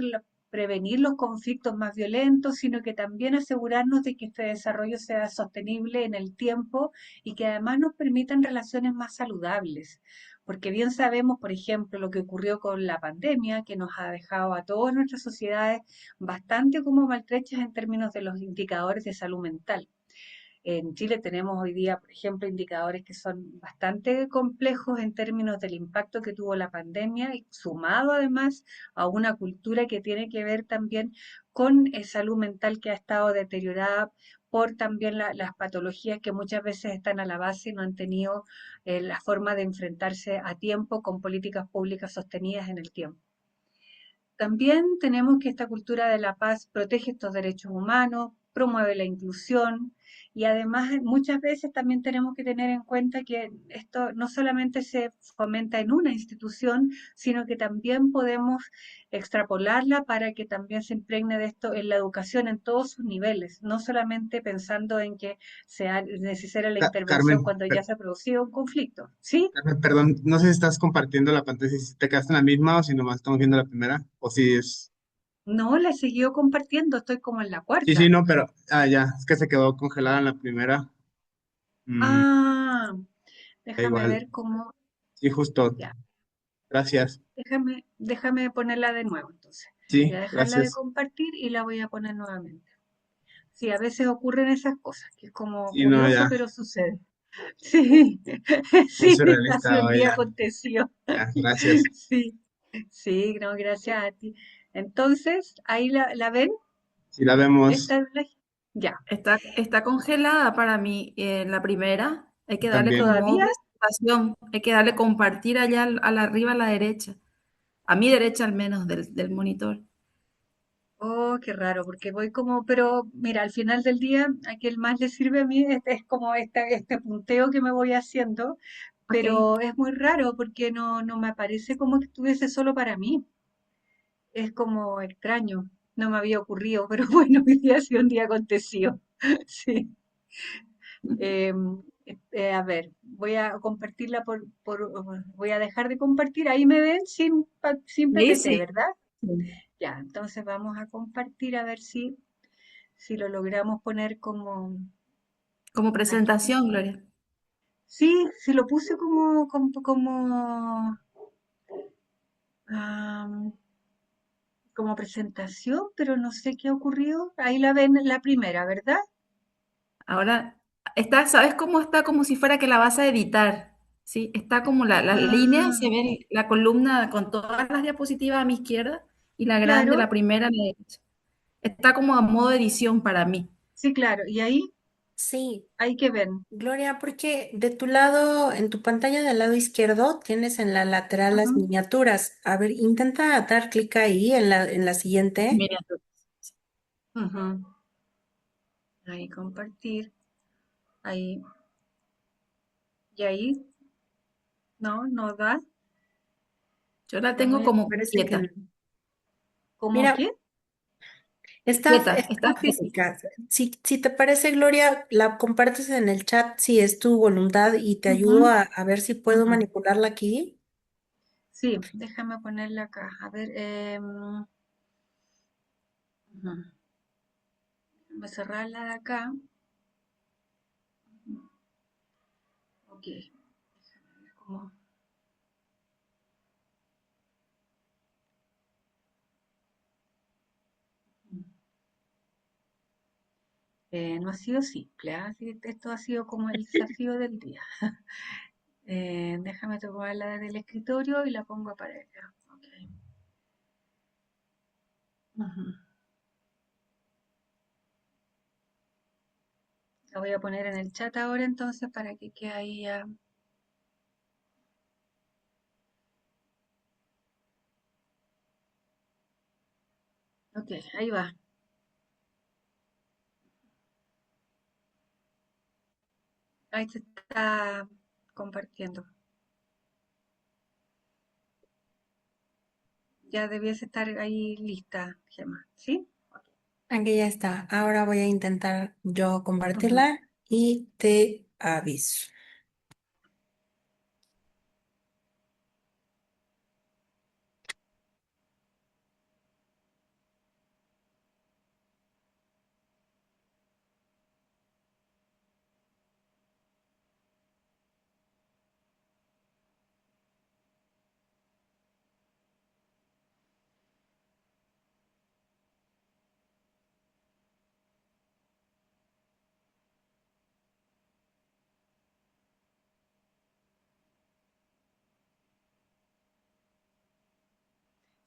prevenir los conflictos más violentos, sino que también asegurarnos de que este desarrollo sea sostenible en el tiempo y que además nos permitan relaciones más saludables. Porque bien sabemos, por ejemplo, lo que ocurrió con la pandemia, que nos ha dejado a todas nuestras sociedades bastante como maltrechas en términos de los indicadores de salud mental. En Chile tenemos hoy día, por ejemplo, indicadores que son bastante complejos en términos del impacto que tuvo la pandemia, y sumado además a una cultura que tiene que ver también con salud mental que ha estado deteriorada por también las patologías que muchas veces están a la base y no han tenido la forma de enfrentarse a tiempo con políticas públicas sostenidas en el tiempo. También tenemos que esta cultura de la paz protege estos derechos humanos, promueve la inclusión y además muchas veces también tenemos que tener en cuenta que esto no solamente se fomenta en una institución, sino que también podemos extrapolarla para que también se impregne de esto en la educación en todos sus niveles, no solamente pensando en que sea necesaria la intervención Carmen, cuando ya se ha producido un conflicto. ¿Sí? Carmen, perdón, no sé si estás compartiendo la pantalla, si te quedaste en la misma o si nomás estamos viendo la primera, o si es... No, la he seguido compartiendo, estoy como en la Sí, sí, cuarta. no, pero... Ah, ya, es que se quedó congelada en la primera. Mm, Ah, da déjame igual. ver cómo, Sí, justo. ya, Gracias. déjame ponerla de nuevo entonces. Voy Sí, a dejarla de gracias. compartir y la voy a poner nuevamente. Sí, a veces ocurren esas cosas, que es como Sí, no, curioso, ya. pero sucede. Sí, Muy sí, hace surrealista un hoy, día ya. aconteció. Ya, gracias. Sí, sí, no, gracias a ti. Entonces, ahí la ven, Sí, la vemos. esta es ya. Está congelada para mí la primera. Hay que darle También. como modo ¿Todavía? presentación. Hay que darle compartir allá a la arriba a la derecha. A mi derecha al menos del monitor. Oh, qué raro, porque voy como, pero mira, al final del día, a quien más le sirve a mí es como este punteo que me voy haciendo, Ok. pero es muy raro porque no me aparece como que estuviese solo para mí. Es como extraño, no me había ocurrido, pero bueno, hoy día sí un día aconteció. Sí. A ver, voy a compartirla voy a dejar de compartir. Ahí me ven sin Sí, PPT, sí. ¿verdad? Sí. Ya, entonces vamos a compartir a ver si lo logramos poner como Como aquí. presentación, Gloria. Sí, si lo puse como presentación, pero no sé qué ha ocurrido. Ahí la ven la primera, ¿verdad? Ahora, ¿sabes cómo está? Como si fuera que la vas a editar. Sí, está como la línea, Ah, se ve la columna con todas las diapositivas a mi izquierda y la grande, claro, la primera a la derecha. Está como a modo edición para mí. sí, claro. Y Sí, ahí que ven. Gloria, porque de tu lado, en tu pantalla del lado izquierdo, tienes en la lateral las Ujú, miniaturas. A ver, intenta dar clic ahí en la siguiente. Miniatura. ujú. Ahí compartir, ahí, y ahí, no da. Yo la Vamos tengo a, como Parece que no. quieta, ¿cómo Mira, qué? está está así. física. Si te parece, Gloria, la compartes en el chat si es tu voluntad y te Ujú, ayudo a ver si puedo ujú. manipularla aquí. Sí, déjame ponerla acá. A ver, ujú. Voy a cerrarla de acá. Ok, como, no ha sido simple, ¿ah? Sí, esto ha sido como el desafío del día. Déjame tomarla desde el escritorio y la pongo para acá. Ok. Ujú. La voy a poner en el chat ahora entonces para que quede ahí ya. Ok, ahí va. Ahí se está compartiendo. ya debiese estar ahí lista, Gemma, ¿sí? Aquí ya está. Ahora voy a intentar yo Ujú. compartirla y te aviso.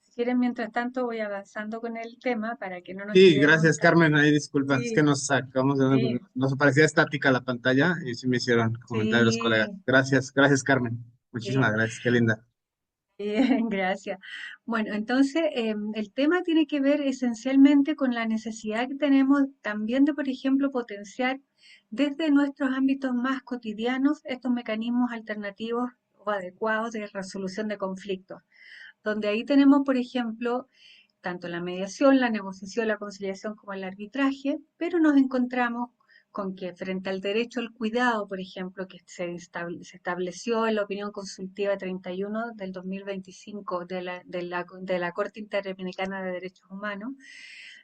Si quieren, mientras tanto, voy avanzando con el tema para que no nos Sí, quedemos gracias, tan... Carmen. Ahí disculpa, es que Sí, nos sacamos de sí, nos parecía estática la pantalla y sí me hicieron comentarios los colegas. sí, Gracias, gracias, Carmen. sí. Muchísimas gracias, qué linda. Bien, gracias. Bueno, entonces el tema tiene que ver esencialmente con la necesidad que tenemos también de, por ejemplo, potenciar desde nuestros ámbitos más cotidianos estos mecanismos alternativos o adecuados de resolución de conflictos, donde ahí tenemos, por ejemplo, tanto la mediación, la negociación, la conciliación como el arbitraje, pero nos encontramos con que frente al derecho al cuidado, por ejemplo, que se estableció en la opinión consultiva 31 del 2025 de la Corte Interamericana de Derechos Humanos,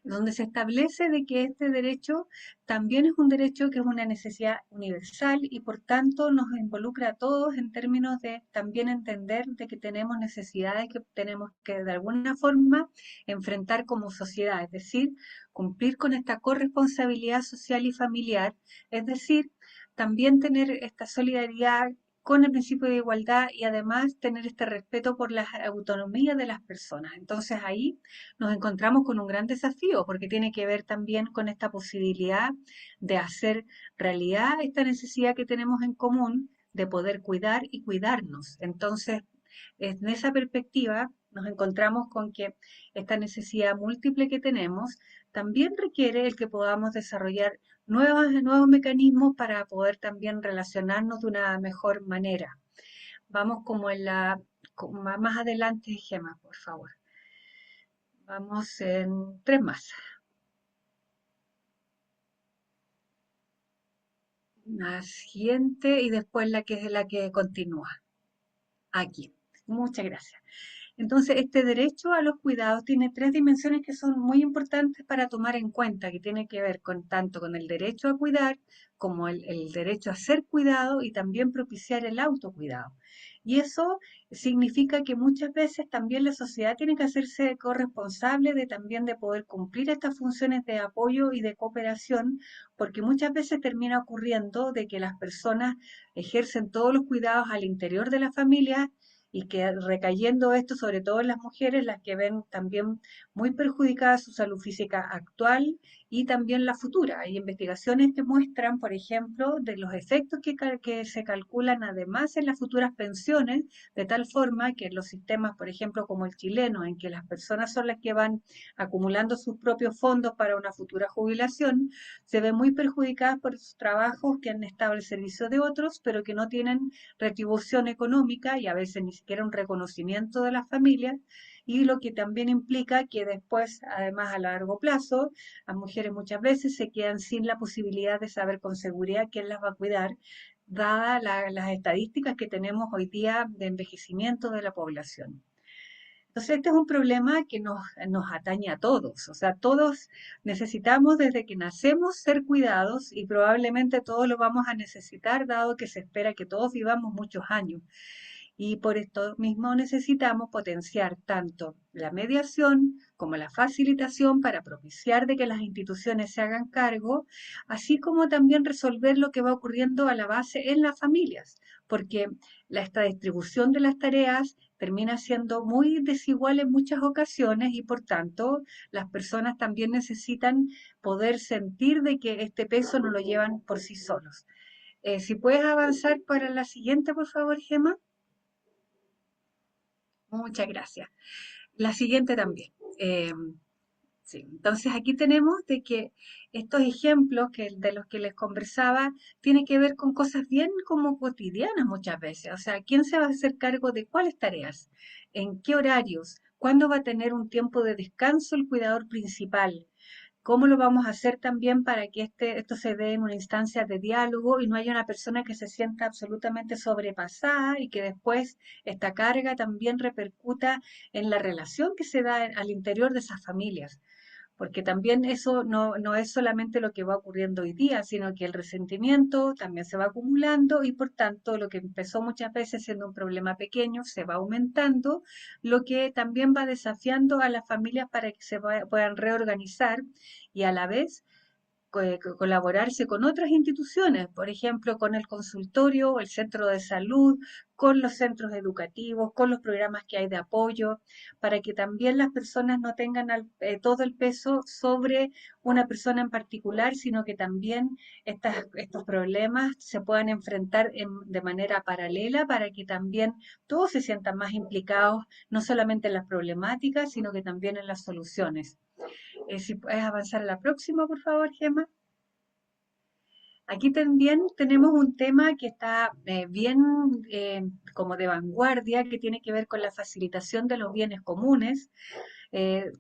donde se establece de que este derecho también es un derecho que es una necesidad universal y por tanto nos involucra a todos en términos de también entender de que tenemos necesidades que tenemos que de alguna forma enfrentar como sociedad, es decir, cumplir con esta corresponsabilidad social y familiar, es decir, también tener esta solidaridad con el principio de igualdad y además tener este respeto por la autonomía de las personas. Entonces ahí nos encontramos con un gran desafío porque tiene que ver también con esta posibilidad de hacer realidad esta necesidad que tenemos en común de poder cuidar y cuidarnos. Entonces, en esa perspectiva, nos encontramos con que esta necesidad múltiple que tenemos también requiere el que podamos desarrollar nuevos mecanismos para poder también relacionarnos de una mejor manera. Vamos como en más adelante, Gemma, por favor. Vamos en tres más. La siguiente y después la que es la que continúa. Aquí. Muchas gracias. Entonces, este derecho a los cuidados tiene tres dimensiones que son muy importantes para tomar en cuenta, que tiene que ver con tanto con el derecho a cuidar como el derecho a ser cuidado y también propiciar el autocuidado. Y eso significa que muchas veces también la sociedad tiene que hacerse corresponsable de también de poder cumplir estas funciones de apoyo y de cooperación, porque muchas veces termina ocurriendo de que las personas ejercen todos los cuidados al interior de la familia y que recayendo esto sobre todo en las mujeres, las que ven también muy perjudicada su salud física actual y también la futura. Hay investigaciones que muestran, por ejemplo, de los efectos que se calculan además en las futuras pensiones, de tal forma que en los sistemas, por ejemplo, como el chileno, en que las personas son las que van acumulando sus propios fondos para una futura jubilación, se ven muy perjudicadas por sus trabajos que han estado al servicio de otros, pero que no tienen retribución económica y a veces ni siquiera un reconocimiento de las familias, y lo que también implica que después, además a largo plazo, las mujeres muchas veces se quedan sin la posibilidad de saber con seguridad quién las va a cuidar, dadas las estadísticas que tenemos hoy día de envejecimiento de la población. Entonces, este es un problema que nos atañe a todos, o sea, todos necesitamos desde que nacemos ser cuidados y probablemente todos lo vamos a necesitar, dado que se espera que todos vivamos muchos años. Y por esto mismo necesitamos potenciar tanto la mediación como la facilitación para propiciar de que las instituciones se hagan cargo, así como también resolver lo que va ocurriendo a la base en las familias, porque esta distribución de las tareas termina siendo muy desigual en muchas ocasiones y por tanto las personas también necesitan poder sentir de que este peso no lo llevan por sí solos. Si puedes avanzar para la siguiente, por favor, Gemma. Muchas gracias. La siguiente también. Sí, entonces aquí tenemos de que estos ejemplos de los que les conversaba tienen que ver con cosas bien como cotidianas muchas veces. O sea, ¿quién se va a hacer cargo de cuáles tareas? ¿En qué horarios? ¿Cuándo va a tener un tiempo de descanso el cuidador principal? ¿Cómo lo vamos a hacer también para que esto se dé en una instancia de diálogo y no haya una persona que se sienta absolutamente sobrepasada y que después esta carga también repercuta en la relación que se da al interior de esas familias? Porque también eso no es solamente lo que va ocurriendo hoy día, sino que el resentimiento también se va acumulando y por tanto lo que empezó muchas veces siendo un problema pequeño se va aumentando, lo que también va desafiando a las familias para que puedan reorganizar y a la vez colaborarse con otras instituciones, por ejemplo, con el consultorio, el centro de salud, con los centros educativos, con los programas que hay de apoyo, para que también las personas no tengan todo el peso sobre una persona en particular, sino que también estos problemas se puedan enfrentar de manera paralela para que también todos se sientan más implicados, no solamente en las problemáticas, sino que también en las soluciones. Si puedes avanzar a la próxima, por favor, Gemma. Aquí también tenemos un tema que está bien como de vanguardia, que tiene que ver con la facilitación de los bienes comunes,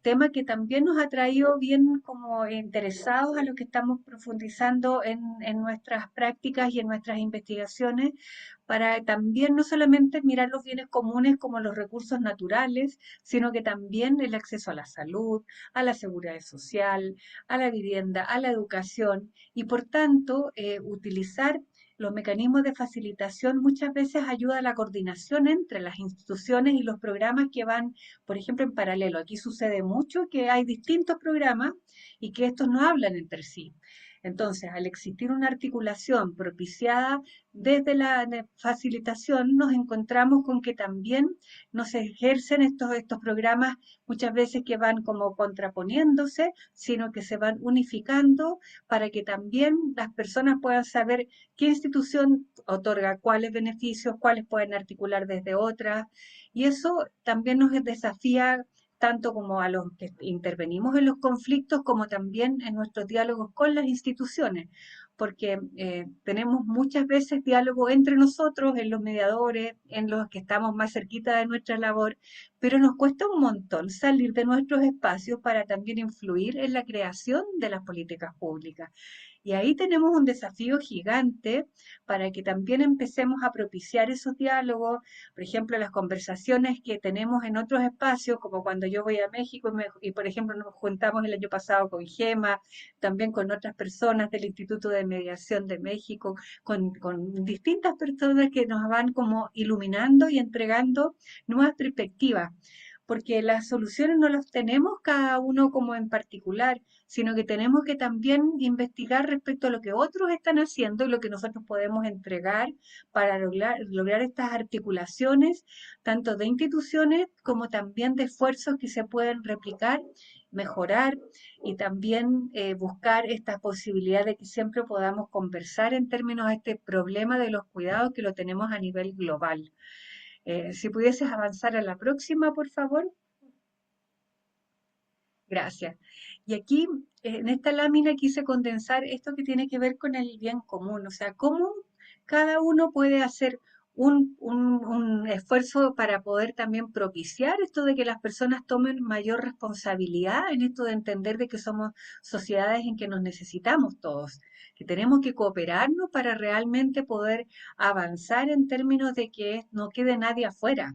tema que también nos ha traído bien como interesados a lo que estamos profundizando en nuestras prácticas y en nuestras investigaciones, para también no solamente mirar los bienes comunes como los recursos naturales, sino que también el acceso a la salud, a la seguridad social, a la vivienda, a la educación y por tanto utilizar los mecanismos de facilitación muchas veces ayuda a la coordinación entre las instituciones y los programas que van, por ejemplo, en paralelo. Aquí sucede mucho que hay distintos programas y que estos no hablan entre sí. Entonces, al existir una articulación propiciada desde la facilitación, nos encontramos con que también nos ejercen estos programas muchas veces que van como contraponiéndose, sino que se van unificando para que también las personas puedan saber qué institución otorga cuáles beneficios, cuáles pueden articular desde otras. Y eso también nos desafía tanto como a los que intervenimos en los conflictos, como también en nuestros diálogos con las instituciones, porque tenemos muchas veces diálogo entre nosotros, en los mediadores, en los que estamos más cerquita de nuestra labor, pero nos cuesta un montón salir de nuestros espacios para también influir en la creación de las políticas públicas. Y ahí tenemos un desafío gigante para que también empecemos a propiciar esos diálogos, por ejemplo, las conversaciones que tenemos en otros espacios, como cuando yo voy a México por ejemplo, nos juntamos el año pasado con Gema, también con otras personas del Instituto de Mediación de México, con distintas personas que nos van como iluminando y entregando nuevas perspectivas, porque las soluciones no las tenemos cada uno como en particular, sino que tenemos que también investigar respecto a lo que otros están haciendo y lo que nosotros podemos entregar para lograr estas articulaciones, tanto de instituciones como también de esfuerzos que se pueden replicar, mejorar y también buscar esta posibilidad de que siempre podamos conversar en términos de este problema de los cuidados que lo tenemos a nivel global. Si pudieses avanzar a la próxima, por favor. Gracias. Y aquí, en esta lámina, quise condensar esto que tiene que ver con el bien común, o sea, cómo cada uno puede hacer un esfuerzo para poder también propiciar esto de que las personas tomen mayor responsabilidad en esto de entender de que somos sociedades en que nos necesitamos todos, que tenemos que cooperarnos para realmente poder avanzar en términos de que no quede nadie afuera,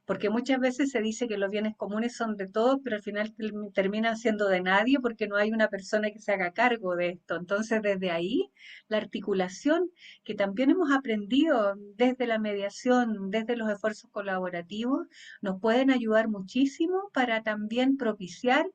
porque muchas veces se dice que los bienes comunes son de todos, pero al final terminan siendo de nadie porque no hay una persona que se haga cargo de esto. Entonces, desde ahí, la articulación que también hemos aprendido desde la mediación, desde los esfuerzos colaborativos, nos pueden ayudar muchísimo para también propiciar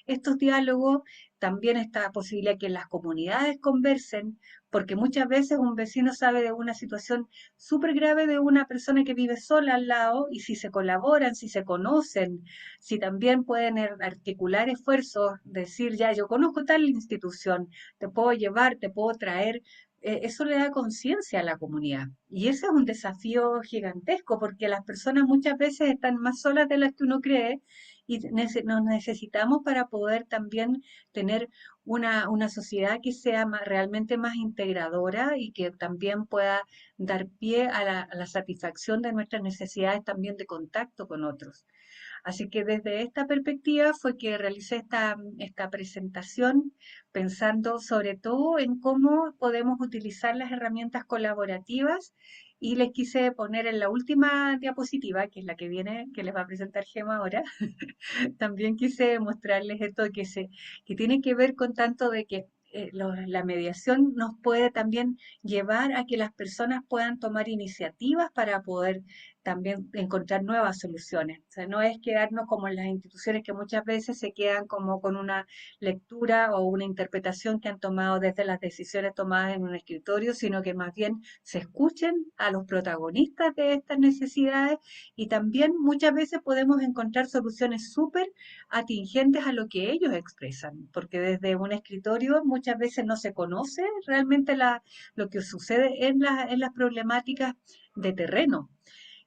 estos diálogos, también esta posibilidad que las comunidades conversen, porque muchas veces un vecino sabe de una situación súper grave de una persona que vive sola al lado y si se colaboran, si se conocen, si también pueden articular esfuerzos, decir, ya, yo conozco tal institución, te puedo llevar, te puedo traer, eso le da conciencia a la comunidad. Y ese es un desafío gigantesco porque las personas muchas veces están más solas de las que uno cree y nos necesitamos para poder también tener una sociedad que sea realmente más integradora y que también pueda dar pie a la satisfacción de nuestras necesidades también de contacto con otros. Así que desde esta perspectiva fue que realicé esta presentación pensando sobre todo en cómo podemos utilizar las herramientas colaborativas y les quise poner en la última diapositiva, que es la que viene, que les va a presentar Gema ahora, también quise mostrarles esto que tiene que ver con tanto de que la mediación nos puede también llevar a que las personas puedan tomar iniciativas para poder también encontrar nuevas soluciones. O sea, no es quedarnos como en las instituciones que muchas veces se quedan como con una lectura o una interpretación que han tomado desde las decisiones tomadas en un escritorio, sino que más bien se escuchen a los protagonistas de estas necesidades y también muchas veces podemos encontrar soluciones súper atingentes a lo que ellos expresan, porque desde un escritorio muchas veces no se conoce realmente lo que sucede en las problemáticas de terreno.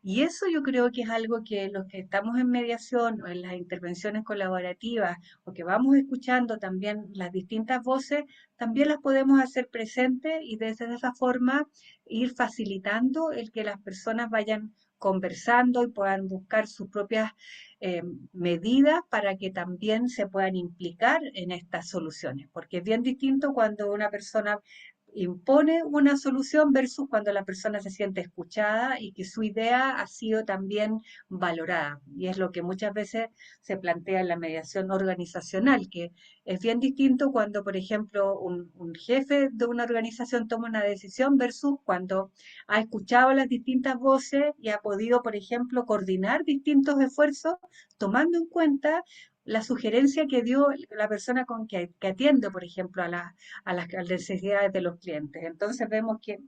Y eso yo creo que es algo que los que estamos en mediación o en las intervenciones colaborativas o que vamos escuchando también las distintas voces, también las podemos hacer presentes y desde esa forma ir facilitando el que las personas vayan conversando y puedan buscar sus propias eh, medidas para que también se puedan implicar en estas soluciones, porque es bien distinto cuando una persona impone una solución versus cuando la persona se siente escuchada y que su idea ha sido también valorada. Y es lo que muchas veces se plantea en la mediación organizacional, que es bien distinto cuando, por ejemplo, un jefe de una organización toma una decisión versus cuando ha escuchado las distintas voces y ha podido, por ejemplo, coordinar distintos esfuerzos tomando en cuenta la sugerencia que dio la persona que atiende, por ejemplo, a las necesidades de los clientes. Entonces vemos que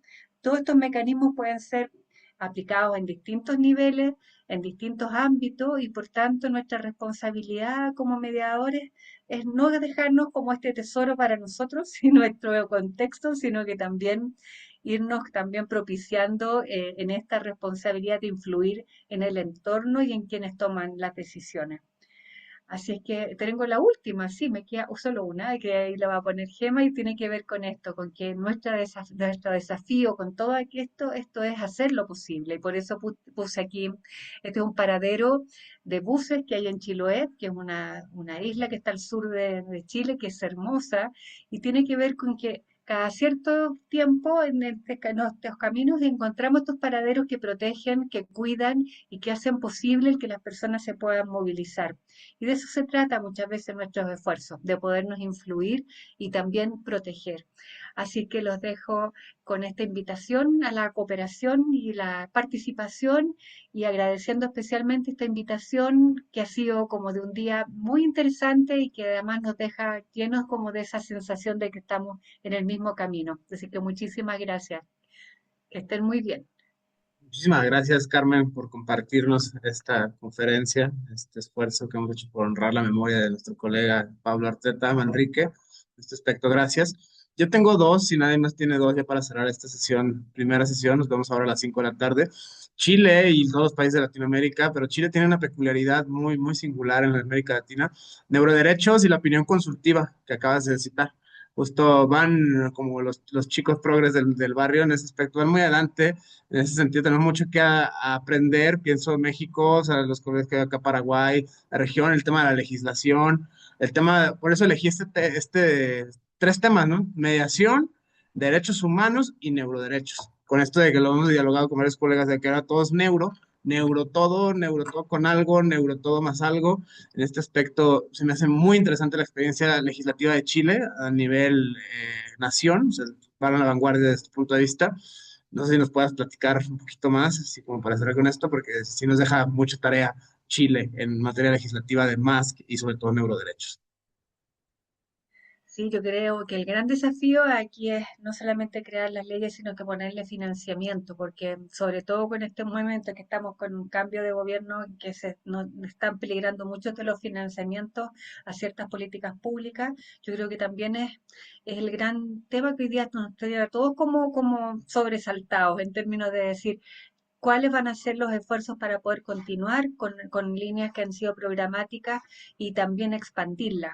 todos estos mecanismos pueden ser aplicados en distintos niveles, en distintos ámbitos y por tanto nuestra responsabilidad como mediadores es no dejarnos como este tesoro para nosotros y nuestro contexto, sino que también irnos también propiciando en esta responsabilidad de influir en el entorno y en quienes toman las decisiones. Así es que tengo la última, sí, me queda solo una, que ahí la va a poner Gema y tiene que ver con esto, con que nuestro desafío con todo esto es hacer lo posible. Y por eso puse aquí, este es un paradero de buses que hay en Chiloé, que es una isla que está al sur de Chile, que es hermosa, y tiene que ver con que cada cierto tiempo en estos caminos encontramos estos paraderos que protegen, que cuidan y que hacen posible el que las personas se puedan movilizar. Y de eso se trata muchas veces nuestros esfuerzos, de podernos influir y también proteger. Así que los dejo con esta invitación a la cooperación y la participación y agradeciendo especialmente esta invitación que ha sido como de un día muy interesante y que además nos deja llenos como de esa sensación de que estamos en el mismo camino. Así que muchísimas gracias. Que estén muy bien. Muchísimas gracias, Carmen, por compartirnos esta conferencia, este esfuerzo que hemos hecho por honrar la memoria de nuestro colega Pablo Arteta Manrique. En este aspecto, gracias. Yo tengo dos, si nadie más tiene dos, ya para cerrar esta sesión, primera sesión, nos vemos ahora a las 5 de la tarde. Chile y todos los países de Latinoamérica, pero Chile tiene una peculiaridad muy singular en la América Latina, neuroderechos y la opinión consultiva que acabas de citar. Justo van como los chicos progres del barrio en ese aspecto, van muy adelante en ese sentido tenemos mucho que a aprender, pienso en México, o sea, los colegas que hay acá Paraguay, la región, el tema de la legislación, el tema, por eso elegí tres temas, ¿no? Mediación, derechos humanos y neuroderechos. Con esto de que lo hemos dialogado con varios colegas de que ahora todo es neuro todo con algo, neuro todo más algo. En este aspecto se me hace muy interesante la experiencia legislativa de Chile a nivel nación, o sea, van a la vanguardia desde este punto de vista. No sé si nos puedas platicar un poquito más, así como para cerrar con esto, porque sí nos deja mucha tarea Chile en materia legislativa de más y sobre todo neuroderechos. Sí, yo creo que el gran desafío aquí es no solamente crear las leyes, sino que ponerle financiamiento, porque sobre todo con este momento que estamos con un cambio de gobierno que nos están peligrando muchos de los financiamientos a ciertas políticas públicas, yo creo que también es el gran tema que hoy día nos tiene a todos como sobresaltados en términos de decir cuáles van a ser los esfuerzos para poder continuar con líneas que han sido programáticas y también expandirlas.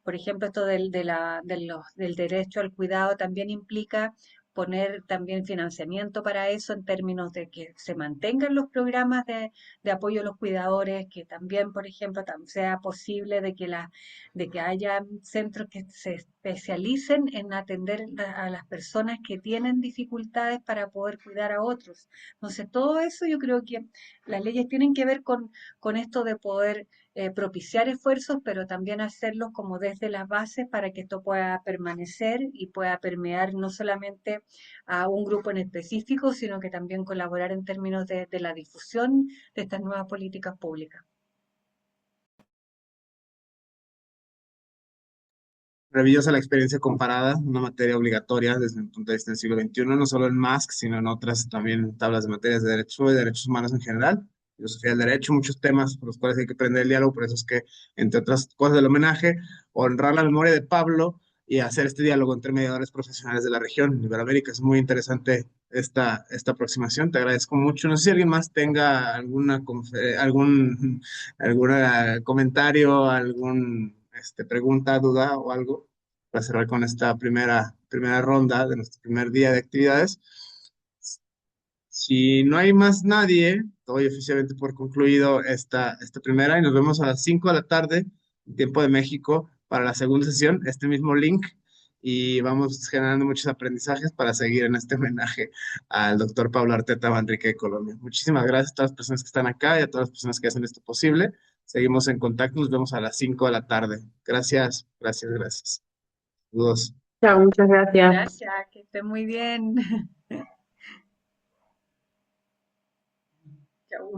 Por ejemplo, esto del derecho al cuidado también implica poner también financiamiento para eso en términos de que se mantengan los programas de apoyo a los cuidadores, que también, por ejemplo, sea posible de que haya centros que se especialicen en atender a las personas que tienen dificultades para poder cuidar a otros. Entonces, todo eso yo creo que las leyes tienen que ver con esto de poder propiciar esfuerzos, pero también hacerlos como desde las bases para que esto pueda permanecer y pueda permear no solamente a un grupo en específico, sino que también colaborar en términos de la difusión de estas nuevas políticas públicas. Maravillosa la experiencia comparada, una materia obligatoria desde el punto de vista del siglo XXI, no solo en MASC, sino en otras también tablas de materias de derecho y derechos humanos en general, filosofía del derecho, muchos temas por los cuales hay que aprender el diálogo, por eso es que, entre otras cosas del homenaje, honrar la memoria de Pablo y hacer este diálogo entre mediadores profesionales de la región. En Iberoamérica es muy interesante esta aproximación, te agradezco mucho. No sé si alguien más tenga alguna comentario, algún pregunta, duda o algo para cerrar con esta primera ronda de nuestro primer día de actividades. Si no hay más nadie, doy oficialmente por concluido esta primera y nos vemos a las 5 de la tarde, tiempo de México, para la segunda sesión, este mismo link, y vamos generando muchos aprendizajes para seguir en este homenaje al doctor Pablo Arteta Manrique de Colombia. Muchísimas gracias a todas las personas que están acá y a todas las personas que hacen esto posible. Seguimos en contacto, nos vemos a las 5 de la tarde. Gracias, gracias, gracias. Saludos. Chao, muchas gracias. Gracias, que estén muy bien. Chau.